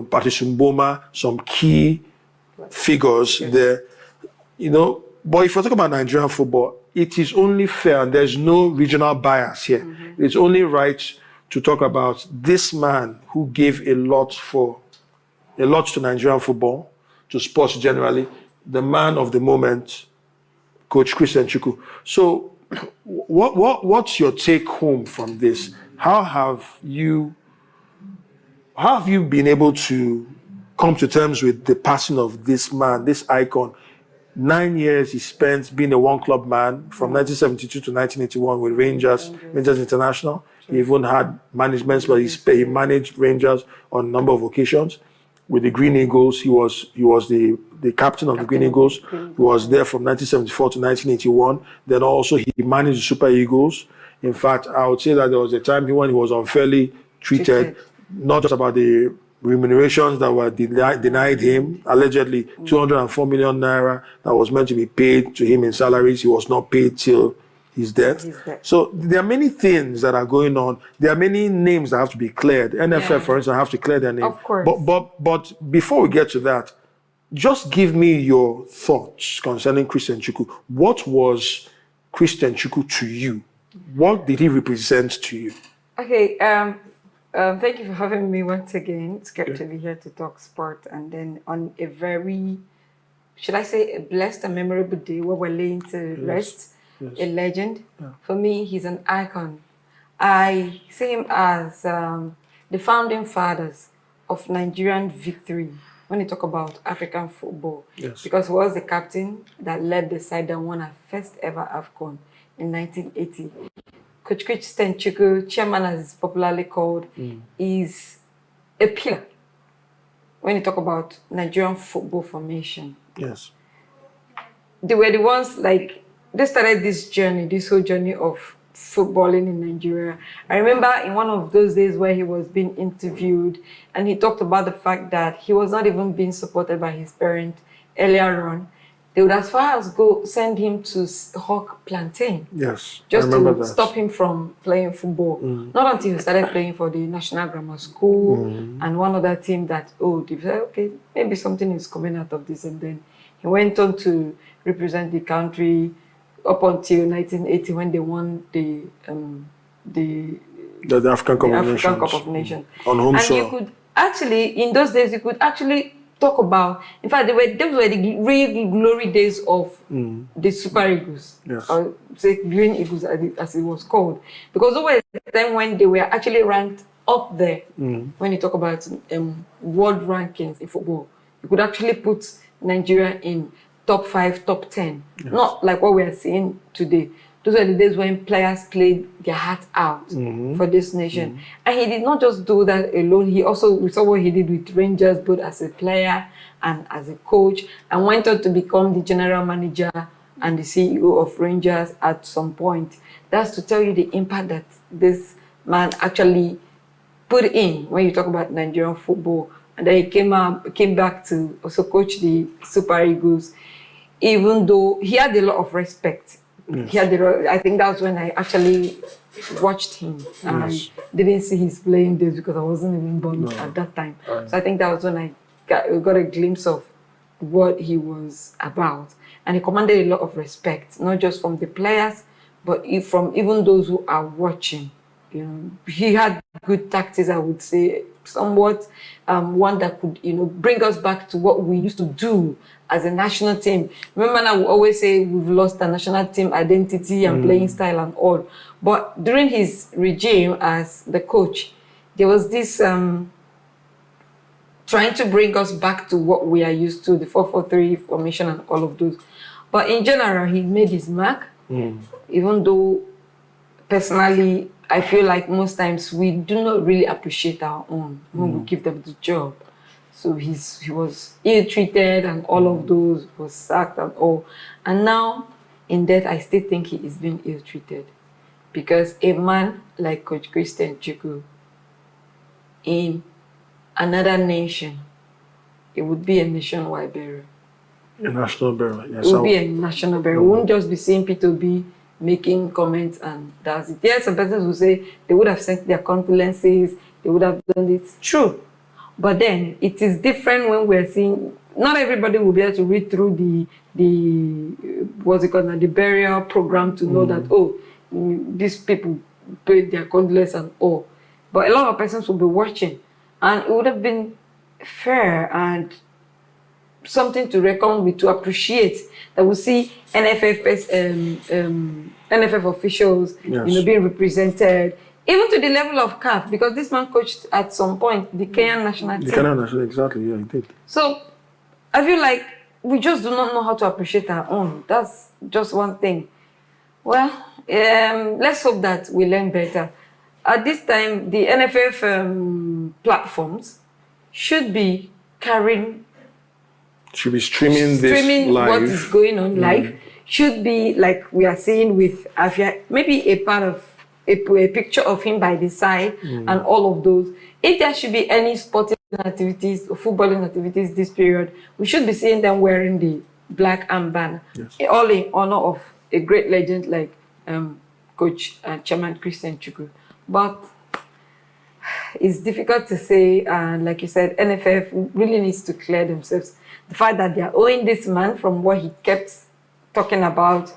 Patrice Mboma, some key figures there. But if you talk about Nigerian football, it is only fair, and there's no regional bias here. It's only right to talk about this man who gave a lot to Nigerian football, to sports generally, the man of the moment, Coach Christian Chukwu. So what's your take home from this? How have you been able to come to terms with the passing of this man, this icon? 9 years he spent being a one-club man from 1972 to 1981 with Rangers International. He even had managements, but he managed Rangers on a number of occasions. With the Green Eagles, he was the captain of the Green Eagles. He was there from 1974 to 1981. Then also he managed the Super Eagles. In fact, I would say that there was a time when he was unfairly treated, not just about the remunerations that were denied him, allegedly 204 million naira that was meant to be paid to him in salaries. He was not paid till his death. So there are many things that are going on. There are many names that have to be cleared. NFL, for instance, have to clear their name. Of course. But before we get to that, just give me your thoughts concerning Christian Chukwu. What was Christian Chukwu to you? What did he represent to you? Okay, thank you for having me once again. It's great to be here to talk sport, and then on a very, should I say, a blessed and memorable day where we're laying to rest a legend. For me, he's an icon. I see him as the founding fathers of Nigerian victory when you talk about African football. Yes. Because he was the captain that led the side that won our first ever AFCON in 1980. Coach Christian Chukwu, chairman as it's popularly called, is a pillar when you talk about Nigerian football formation. Yes. They were the ones, like, they started this whole journey of footballing in Nigeria. I remember in one of those days where he was being interviewed and he talked about the fact that he was not even being supported by his parents earlier on. They would as far as go send him to hawk plantain. Yes. Just I remember to that. stop him from playing football. Not until he started playing for the National Grammar School and one other team that, they said, okay, maybe something is coming out of this. And then he went on to represent the country up until 1980 when they won the African Cup of Nations. African Cup of Nations. On home And soil. you could actually, in those days, you could actually talk about, in fact, those were the real glory days of the Super Eagles. Yes. Or say Green Eagles as it was called. Because those were the time when they were actually ranked up there. When you talk about world rankings in football, you could actually put Nigeria in top 5, top 10. Yes. Not like what we are seeing today. Those were the days when players played their heart out for this nation. And he did not just do that alone. We saw what he did with Rangers, both as a player and as a coach, and went on to become the general manager and the CEO of Rangers at some point. That's to tell you the impact that this man actually put in when you talk about Nigerian football. And then he came back to also coach the Super Eagles, even though he had a lot of respect. Yes. I think that was when I actually watched him. Yes. I didn't see his playing days because I wasn't even born at that time. Right. So I think that was when I got a glimpse of what he was about. And he commanded a lot of respect, not just from the players, but from even those who are watching. You know, he had good tactics, I would say, somewhat one that could, bring us back to what we used to do as a national team. Remember, I will always say we've lost our national team identity and playing style and all. But during his regime as the coach, there was this trying to bring us back to what we are used to, the 4-4-3 formation and all of those. But in general, he made his mark, even though personally, I feel like most times we do not really appreciate our own when we give them the job. So he was ill-treated and all of those, was sacked and all. And now, in that, I still think he is being ill-treated. Because a man like Coach Christian Chukwu in another nation, it would be a nationwide burial. A national burial, yes. It would be a national burial. We won't just be seeing P2B making comments and that's it. Yes, some persons will say they would have sent their condolences, they would have done it. True. But then it is different when we're seeing, not everybody will be able to read through the burial program to know that, these people paid their condolences and all. But a lot of persons will be watching. And it would have been fair and something to reckon with, to appreciate that we see NFF officials, being represented, even to the level of CAF, because this man coached at some point the Kenyan national team. The Kenyan national, exactly, yeah, he did. So I feel like we just do not know how to appreciate our own. That's just one thing. Well, let's hope that we learn better. At this time, the NFF platforms should be carrying, should be streaming this live. What is going on live. Should be like we are seeing with Afia, maybe a part of a picture of him by the side and all of those. If there should be any sporting activities or footballing activities this period, we should be seeing them wearing the black armband, all in honor of a great legend like Coach and Chairman Christian Chukwu. But it's difficult to say, and like you said, NFF really needs to clear themselves. The fact that they are owing this man from what he kept talking about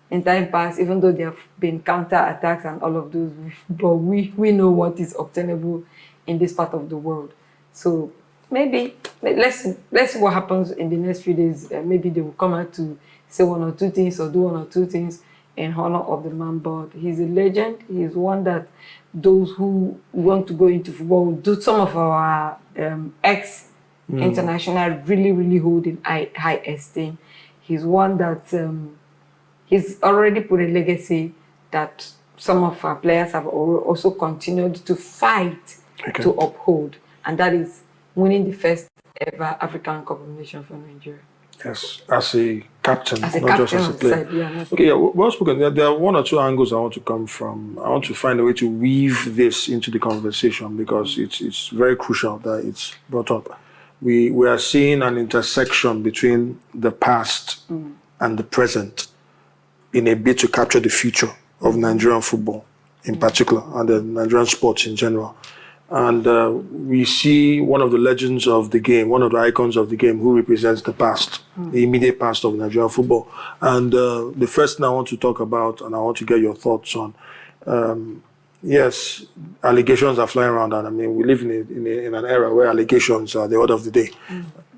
in time past, even though there have been counter-attacks and all of those, but we know what is obtainable in this part of the world. So maybe let's see what happens in the next few days. Maybe they will come out to say one or two things or do one or two things in honor of the man, but he's a legend. He's one that those who want to go into football, do some of our ex-international really, really hold in high esteem. He's one that he's already put a legacy that some of our players have also continued to fight to uphold, and that is winning the first ever African Cup of Nations for Nigeria. Yes, as a captain, As a not captain just as a of the player. side, yeah. Okay, yeah, well spoken. There are one or two angles I want to come from. I want to find a way to weave this into the conversation because it's very crucial that it's brought up. We are seeing an intersection between the past and the present in a bid to capture the future of Nigerian football in particular and the Nigerian sports in general. And we see one of the legends of the game, one of the icons of the game who represents the past, the immediate past of Nigerian football. And the first thing I want to talk about, and I want to get your thoughts on, yes, allegations are flying around. And I mean, we live in an era where allegations are the order of the day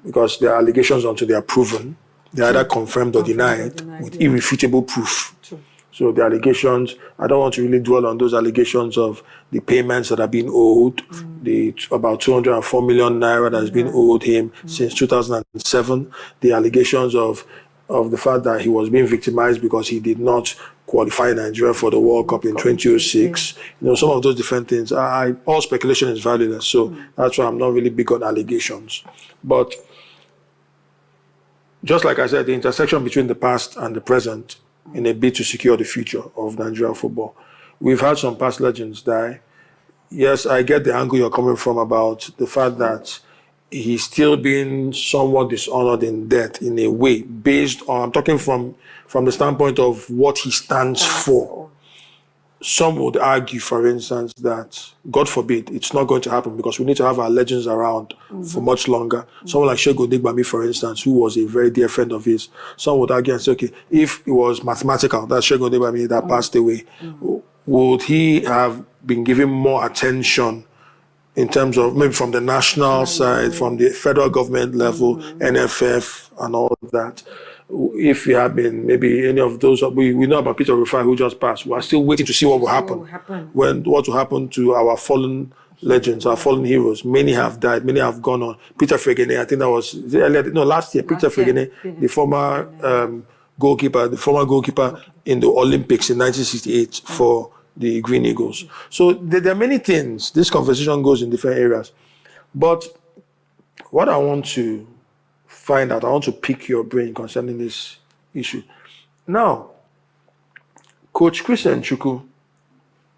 because they are allegations until they are proven. They are either confirmed or denied with irrefutable proof. True. So the allegations, I don't want to really dwell on those allegations of the payments that have been owed, the about 204 million naira that has been owed him since 2007, the allegations of the fact that he was being victimized because he did not qualify Nigeria for the World Cup in 2006. You know, some of those different things. All speculation is valueless, so that's why I'm not really big on allegations. But just like I said, the intersection between the past and the present in a bid to secure the future of Nigerian football. We've had some past legends die. Yes, I get the angle you're coming from about the fact that he's still being somewhat dishonored in death in a way, based on, I'm talking from the standpoint of what he stands for. Some would argue, for instance, that, God forbid, it's not going to happen because we need to have our legends around for much longer. Someone like Segun Digbami, for instance, who was a very dear friend of his, some would argue and say, okay, if it was mathematical, that Segun Digbami that passed away, would he have been given more attention in terms of maybe from the national side, from the federal government level, NFF and all of that? If he had been maybe any of those, we know about Peter Rufai who just passed. We are still waiting to see what will happen. What will happen to our fallen legends, our fallen heroes. Many have died, many have gone on. Peter Fregene, I think that was last year. Peter Fregene, the former goalkeeper in the Olympics in 1968 for the Green Eagles. So there are many things. This conversation goes in different areas. But what I want to find out, I want to pick your brain concerning this issue. Now, Coach Christian Chukwu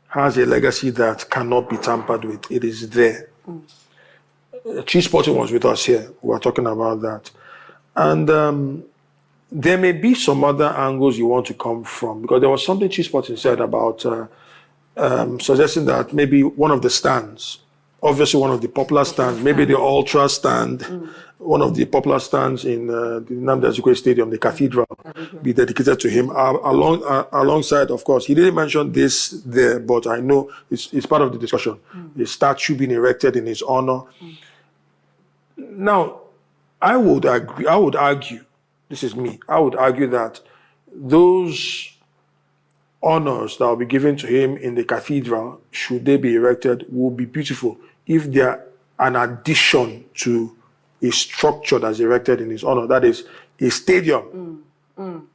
has a legacy that cannot be tampered with. It is there. Chief Sporting was with us here. We were talking about that. And there may be some other angles you want to come from, because there was something Chief Sporting said about suggesting that maybe one of the stands, obviously one of the popular stands, maybe the Ultra stand, one of the popular stands in the Nnamdi Azikiwe Stadium, the cathedral, be dedicated to him. Alongside, of course, he didn't mention this there, but I know it's part of the discussion. A statue being erected in his honor. Now, I would argue, this is me, I would argue that those honors that will be given to him in the cathedral, should they be erected, will be beautiful if they are an addition to a structure that's erected in his honor. That is a stadium.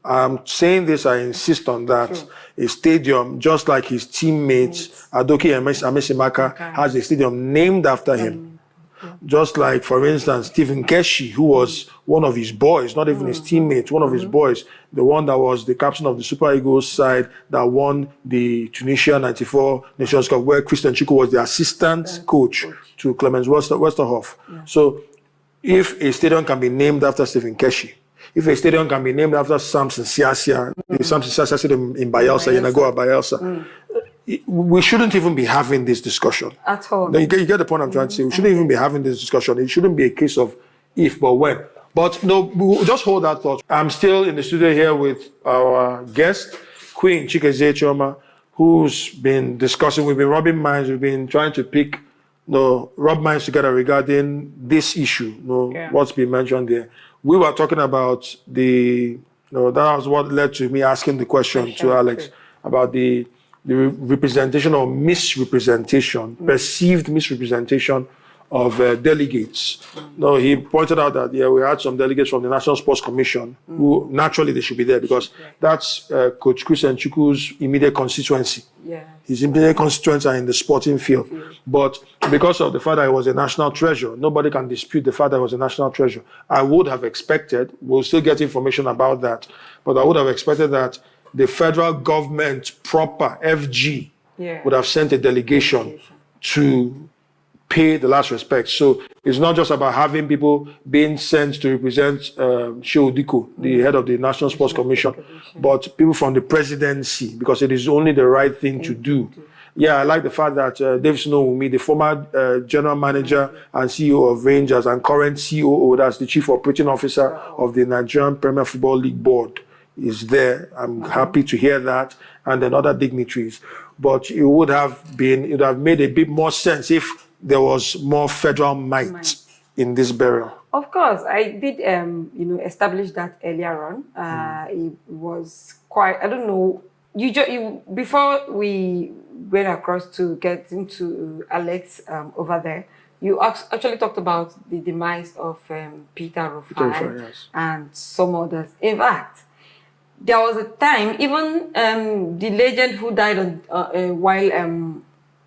I'm saying this, I insist on that. A stadium, just like his teammates, Adoke Amesimaka has a stadium named after him. Just like, for instance, Stephen Keshi, who was one of his boys, not even his teammates, one of his boys, the one that was the captain of the Super Eagles side that won the Tunisia 94 Nations Cup, where Christian Chukwu was the assistant coach to Clemens Westerhoff. So if a stadium can be named after Stephen Keshi, if a stadium can be named after Samson Siasia, the Samson Siasia Stadium in Bayelsa, Yenagoa, Bayelsa, we shouldn't even be having this discussion. At all. Now, you get the point I'm trying to say. We shouldn't even be having this discussion. It shouldn't be a case of if, but when. But no, we'll just hold that thought. I'm still in the studio here with our guest, Queen Chikezie Chioma, who's been discussing, we've been rubbing minds, we've been trying to rub minds together regarding this issue, what's been mentioned there. We were talking about the No, that was what led to me asking the question to Alex about the representation or misrepresentation, perceived misrepresentation of delegates. No, he pointed out that we had some delegates from the National Sports Commission who naturally they should be there because that's Coach Christian Chukwu's immediate constituency. Yeah. His immediate constituents are in the sporting field. But because of the fact that he was a national treasure, nobody can dispute the fact that he was a national treasure. I would have expected, we'll still get information about that, but I would have expected that the federal government proper, FG, would have sent a delegation to pay the last respect. So it's not just about having people being sent to represent Sheodiko, the head of the National Sports Commission, but people from the presidency, because it is only the right thing to do. Yeah, I like the fact that Dave Snowumi, the former general manager and CEO of Rangers and current COO, that's the chief operating officer of the Nigerian Premier Football League Board, is there. I'm happy to hear that, and then other dignitaries. But it would have made a bit more sense if there was more federal might in this burial. Of course, I did, establish that earlier on. It was quite, I don't know, before we went across to get into Alex over there, you actually talked about the demise of Peter Rufai and some others. In fact, there was a time, even the legend who died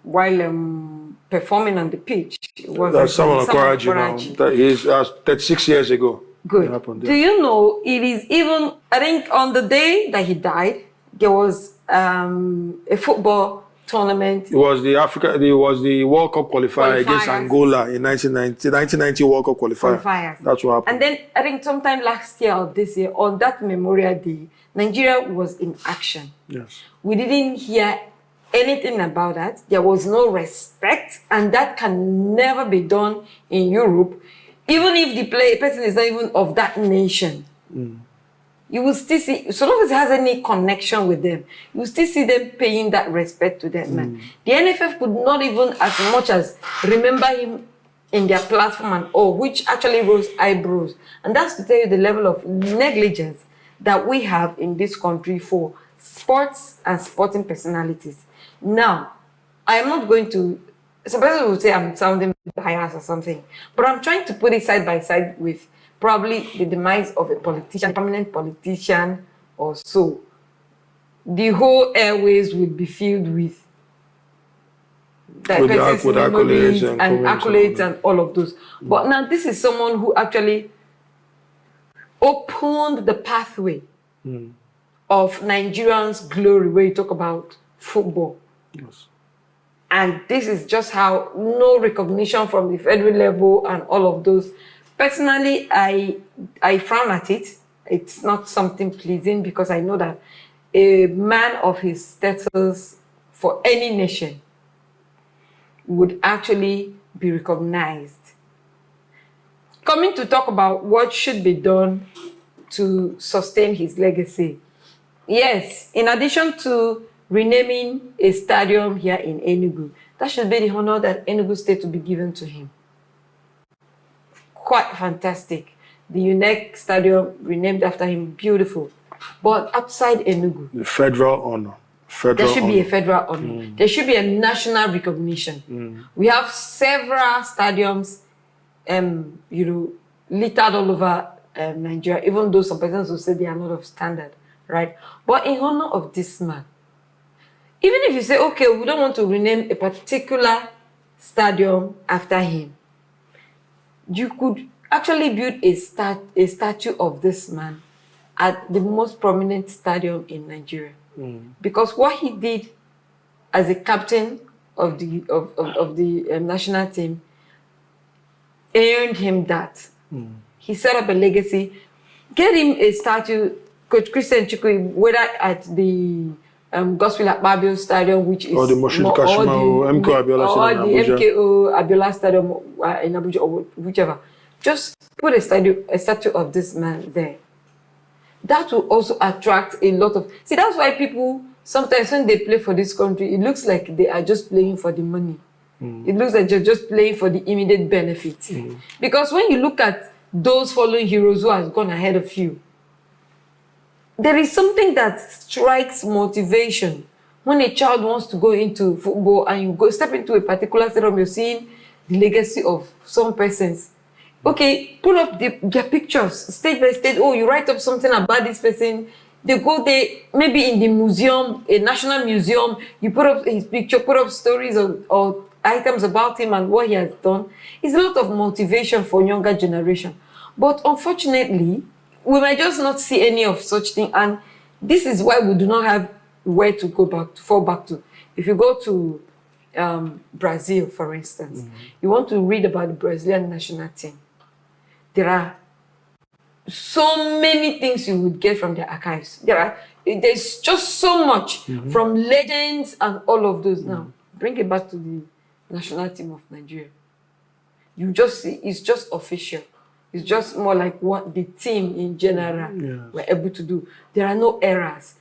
while performing on the pitch was Samuel Okoroji now. He's 36 years ago. Good. Do you know, it is even, I think on the day that he died, there was a football tournament. It was the World Cup qualifier against Angola in 1990 World Cup qualifiers. That's what happened. And then I think sometime last year or this year, on that Memorial Day, Nigeria was in action. Yes. We didn't hear anything about that. There was no respect, and that can never be done in Europe. Even if the person is not even of that nation, you will still see, so long as it has any connection with them, you will still see them paying that respect to that man. The NFF could not even as much as remember him in their platform and all, which actually rose eyebrows. And that's to tell you the level of negligence that we have in this country for sports and sporting personalities. Now, I am not going to, some people will say I'm sounding biased or something, but I'm trying to put it side by side with probably the demise of a politician, a prominent politician or so. The whole airways will be filled with that person's memories and accolades and all of those. But now this is someone who actually opened the pathway of Nigerians' glory, where you talk about football. Yes. And this is just how no recognition from the federal level and all of those. Personally, I frown at it. It's not something pleasing because I know that a man of his status for any nation would actually be recognized. Coming to talk about what should be done to sustain his legacy. Yes, in addition to renaming a stadium here in Enugu, that should be the honor that Enugu State will be given to him. Quite fantastic. The unique stadium renamed after him, beautiful. But outside Enugu, the federal honor. There should be a federal honor. There should be a national recognition. We have several stadiums, littered all over Nigeria, even though some persons will say they are not of standard, right? But in honor of this man, even if you say, okay, we don't want to rename a particular stadium after him, you could actually build a statue of this man at the most prominent stadium in Nigeria. Because what he did as a captain of the national team earned him that. He set up a legacy. Get him a statue, Coach Christian Chukwu, whether at the Gospel at Babio Stadium, which is or the MKO Abiola Stadium in Abuja, or whichever. Just put a statue of this man there. That will also attract a lot of... See, that's why people, sometimes when they play for this country, it looks like they are just playing for the money. It looks like they're just playing for the immediate benefit. Because when you look at those following heroes who have gone ahead of you, there is something that strikes motivation when a child wants to go into football and you go step into a particular stadium, you're seeing the legacy of some persons. Okay, pull up their pictures, state by state. Oh, you write up something about this person. They go there, maybe in the museum, a national museum, you put up his picture, put up stories or items about him and what he has done. It's a lot of motivation for younger generation. But unfortunately, we might just not see any of such thing. And this is why we do not have where to fall back to. If you go to Brazil, for instance, you want to read about the Brazilian national team. There are so many things you would get from their archives. There's just so much from legends and all of those. Now, bring it back to the national team of Nigeria. You just see, it's just official. It's just more like what the team in general were able to do. There are no errors.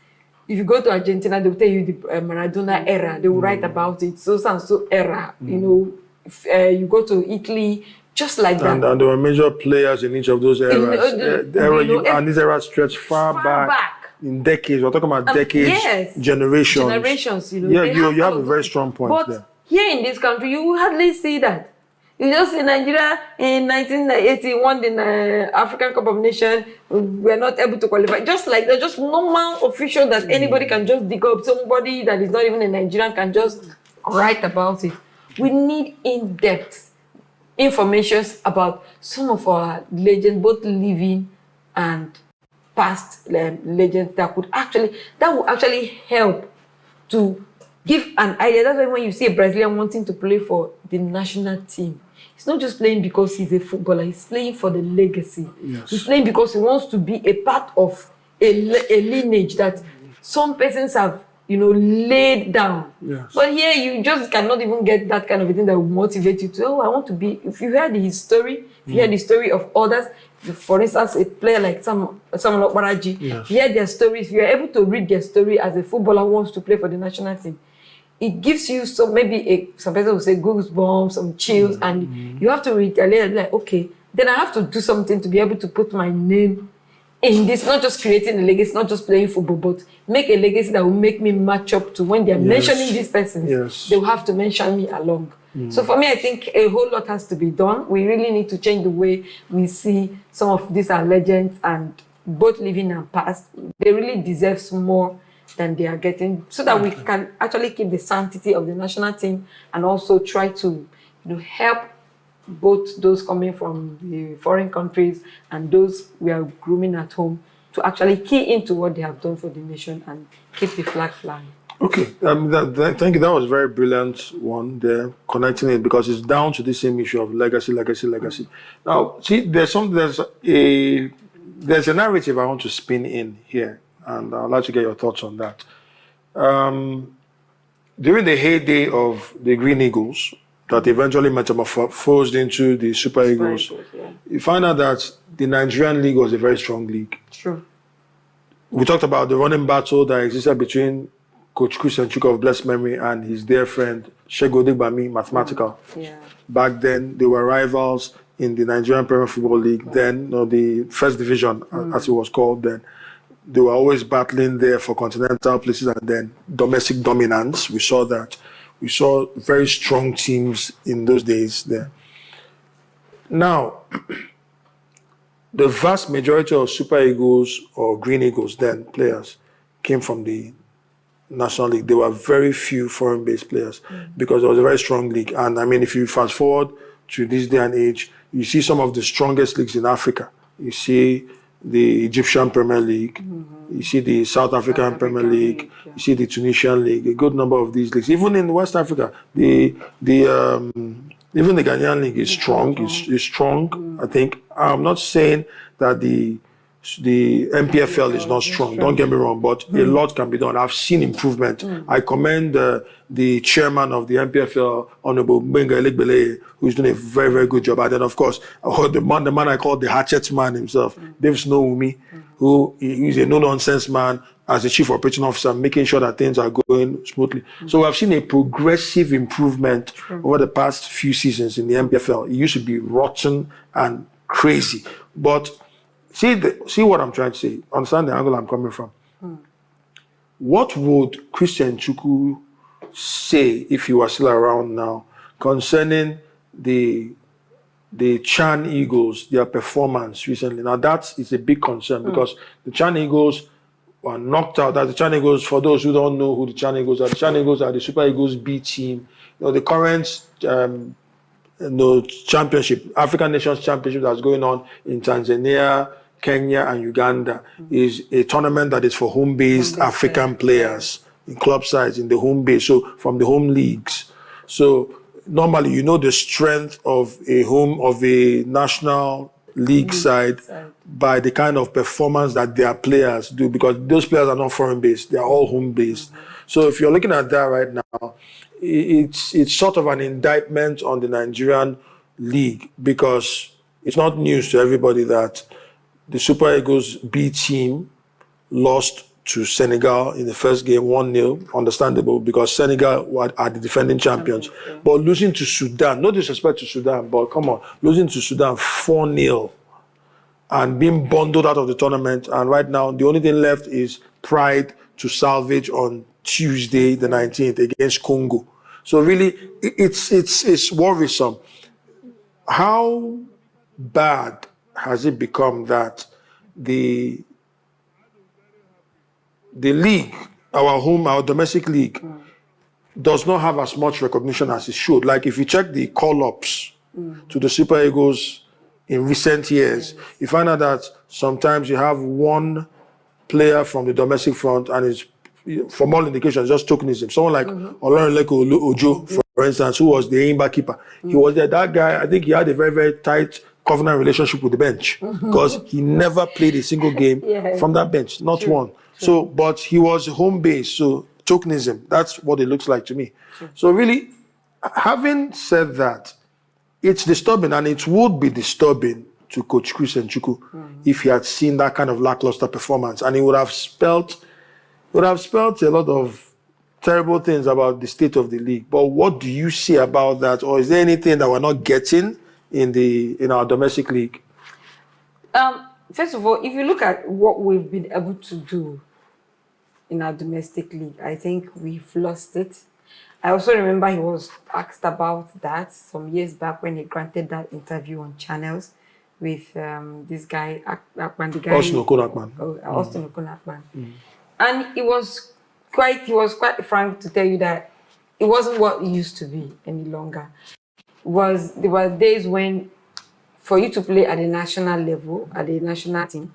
If you go to Argentina, they will tell you the Maradona era. They will write about it. So and so era. You know, if you go to Italy, just like that. And there were major players in each of those eras. And these eras stretch far back. In decades. We're talking about decades, generations. Generations, you know. Yeah, you have a very strong point there. But here in this country, you will hardly see that. You just see Nigeria in 1981 in the African Cup of Nations, we are not able to qualify. Just like that, just normal official that anybody can just dig up. Somebody that is not even a Nigerian can just write about it. We need in-depth information about some of our legends, both living and past legends that will actually help to give an idea. That's why when you see a Brazilian wanting to play for the national team, he's not just playing because he's a footballer, he's playing for the legacy. Yes. He's playing because he wants to be a part of a lineage that some persons have, you know, laid down. Yes. But here you just cannot even get that kind of a thing that will motivate you to, I want to be, if you hear the story, if you hear the story of others, for instance, a player like Samuel Okparaji, if you hear their stories, if you're able to read their story as a footballer who wants to play for the national team, it gives you some people will say goosebumps, some chills, and you have to retaliate like, okay, then I have to do something to be able to put my name in this, not just creating a legacy, not just playing football, but make a legacy that will make me match up to when they're mentioning these persons, they will have to mention me along. So for me, I think a whole lot has to be done. We really need to change the way we see some of these are legends, and both living and past, they really deserve more than they are getting, so that we can actually keep the sanctity of the national team and also try to, help both those coming from the foreign countries and those we are grooming at home to actually key into what they have done for the nation and keep the flag flying. Okay, thank you. That was a very brilliant one there, connecting it, because it's down to the same issue of legacy. Now, see, there's a narrative I want to spin in here, and I'd like to get your thoughts on that. During the heyday of the Green Eagles, that eventually metamorphosed into the Super Eagles, you find out that the Nigerian league was a very strong league. True. We talked about the running battle that existed between Coach Christian Chukwu of blessed memory and his dear friend Shego Odegbami, mathematical. Back then, they were rivals in the Nigerian Premier Football League, then the first division, as it was called then. They were always battling there for continental places and then domestic dominance. We saw that. We saw very strong teams in those days there. Now, the vast majority of Super Eagles or Green Eagles then players came from the National League. There were very few foreign-based players because it was a very strong league. And I mean, if you fast forward to this day and age, you see some of the strongest leagues in Africa. You see the Egyptian Premier League, you see the South African Premier League, you see the Tunisian League, a good number of these leagues. Even in West Africa, even the Ghanaian League is strong. Is strong. I think I'm not saying that the MPFL is not strong. Don't get me wrong, but a lot can be done. I've seen improvement. I commend the chairman of the MPFL, Honorable Benga Elegbele, who's doing a very, very good job. And then, of course, the man I call the hatchet man himself, Dave Snowumi, who is a no-nonsense man as the chief operating officer, making sure that things are going smoothly. So I've seen a progressive improvement over the past few seasons in the MPFL. It used to be rotten and crazy, but see what I'm trying to say. Understand the angle I'm coming from. What would Christian Chukwu say if he was still around now concerning the Chan Eagles, their performance recently? Now that is a big concern because the Chan Eagles were knocked out. The Chan Eagles, for those who don't know who the Chan Eagles are the Super Eagles B team. The current championship, African Nations Championship that's going on in Tanzania, Kenya, and Uganda is a tournament that is for home-based African players in club sides in the home base, so from the home leagues. So normally, the strength of a national league side by the kind of performance that their players do, because those players are not foreign-based; they are all home-based. So if you're looking at that right now, it's sort of an indictment on the Nigerian league, because it's not news to everybody that the Super Eagles B team lost to Senegal in the first game 1-0. Understandable, because Senegal are the defending champions. But losing to Sudan, no disrespect to Sudan, but come on, losing to Sudan 4-0 and being bundled out of the tournament. And right now, the only thing left is pride to salvage on Tuesday, the 19th, against Congo. So really, it's worrisome. How bad has it become that the league, our domestic league, does not have as much recognition as it should? Like if you check the call-ups to the Super Eagles in recent years, you find out that sometimes you have one player from the domestic front and it's, from all indications, just tokenism. Someone like Olorunleko Ojo, for instance, who was the Eimba keeper. He was there. That guy, I think he had a very, very tight covenant relationship with the bench because he never played a single game from that bench, not one. So, but he was home based, so tokenism, that's what it looks like to me. So really, having said that, it's disturbing, and it would be disturbing to Coach Christian Chukwu if he had seen that kind of lackluster performance, and he would have spelt a lot of terrible things about the state of the league. But what do you see about that, or is there anything that we're not getting in our domestic league? First of all, if you look at what we've been able to do in our domestic league, I think we've lost it. I also remember he was asked about that some years back when he granted that interview on channels with this guy, Akman, the guy Austin Okon-Akpan. Austin Okon-Akpan. And he was quite frank to tell you that it wasn't what it used to be any longer. There were days when, for you to play at a national level, at a national team,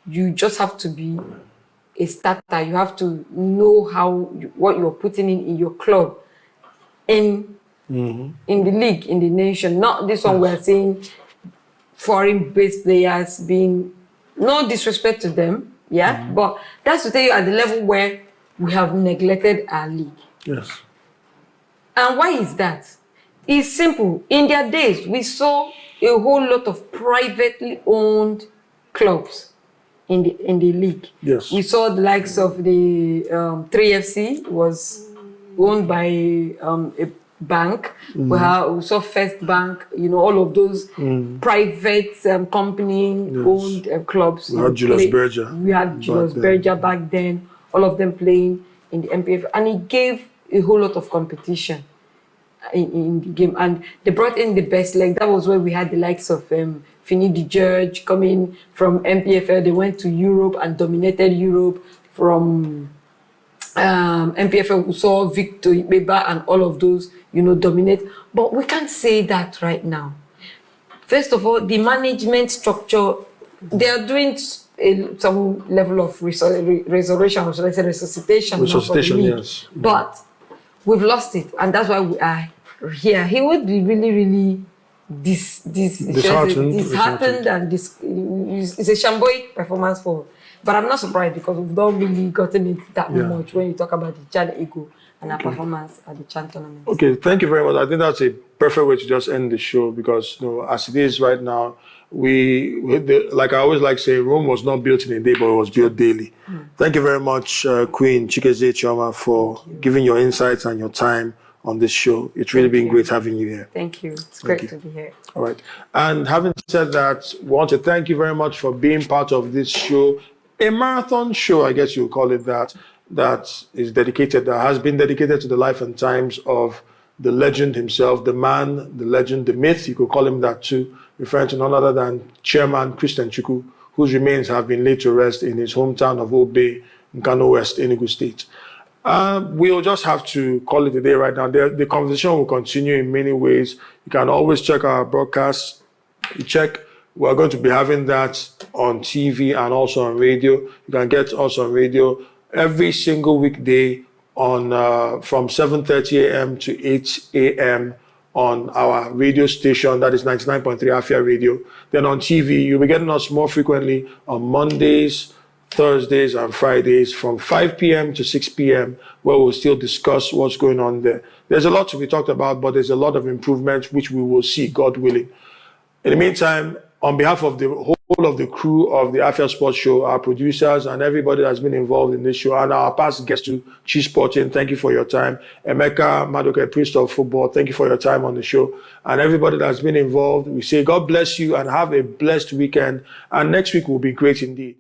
you just have to be a starter. You have to know what you're putting in your club, in the league, in the nation. Not this one we're saying foreign-based players being, no disrespect to them, but that's to tell you at the level where we have neglected our league. Yes. And why is that? It's simple. In their days, we saw a whole lot of privately owned clubs in the league. Yes. We saw the likes of the 3FC was owned by a bank. We saw First Bank, all of those private company-owned clubs. We had Julius Berger. We had Julius Berger back then, all of them playing in the MPF. And it gave a whole lot of competition in the game. And they brought in the best legs. That was where we had the likes of Fini de George coming from MPFL. They went to Europe and dominated Europe. From MPFL, we saw Victor Ibeba and all of those, dominate. But we can't say that right now. First of all, the management structure, they are doing some level of resurrection, or should I say resuscitation. Resuscitation, yes. But we've lost it, and that's why we are here. He would be really, really disheartened, and it's a shambolic performance for. But I'm not surprised because we've not really gotten it that much when you talk about the Chan Eagle and our performance at the Chan tournament. Okay, thank you very much. I think that's a perfect way to just end the show, because as it is right now, like I always like saying, Rome was not built in a day, but it was built daily. Thank you very much, Queen Chikeze Chioma, for giving your insights and your time on this show. It's really been great having you here. Thank you. It's great to be here. All right. And having said that, we want to thank you very much for being part of this show, a marathon show, I guess you'll call it that has been dedicated to the life and times of the legend himself, the man, the legend, the myth, you could call him that too, referring to none other than Chairman Christian Chukwu, whose remains have been laid to rest in his hometown of Obe, in Kano West, Enugu State. We'll just have to call it a day right now. The conversation will continue in many ways. You can always check our broadcasts. We're going to be having that on TV and also on radio. You can get us on radio every single weekday on from 7:30 a.m. to 8 a.m. on our radio station, that is 99.3 Afia Radio. Then on TV, you'll be getting us more frequently on Mondays, Thursdays, and Fridays from 5 p.m. to 6 p.m., where we'll still discuss what's going on there. There's a lot to be talked about, but there's a lot of improvements which we will see, God willing. In the meantime, on behalf of the whole of the crew of the Afia Sports Show, our producers and everybody that's been involved in this show, and our past guests to Chief Sporting, thank you for your time. Emeka Madoke, Priest of Football, thank you for your time on the show. And everybody that's been involved, we say God bless you and have a blessed weekend. And next week will be great indeed.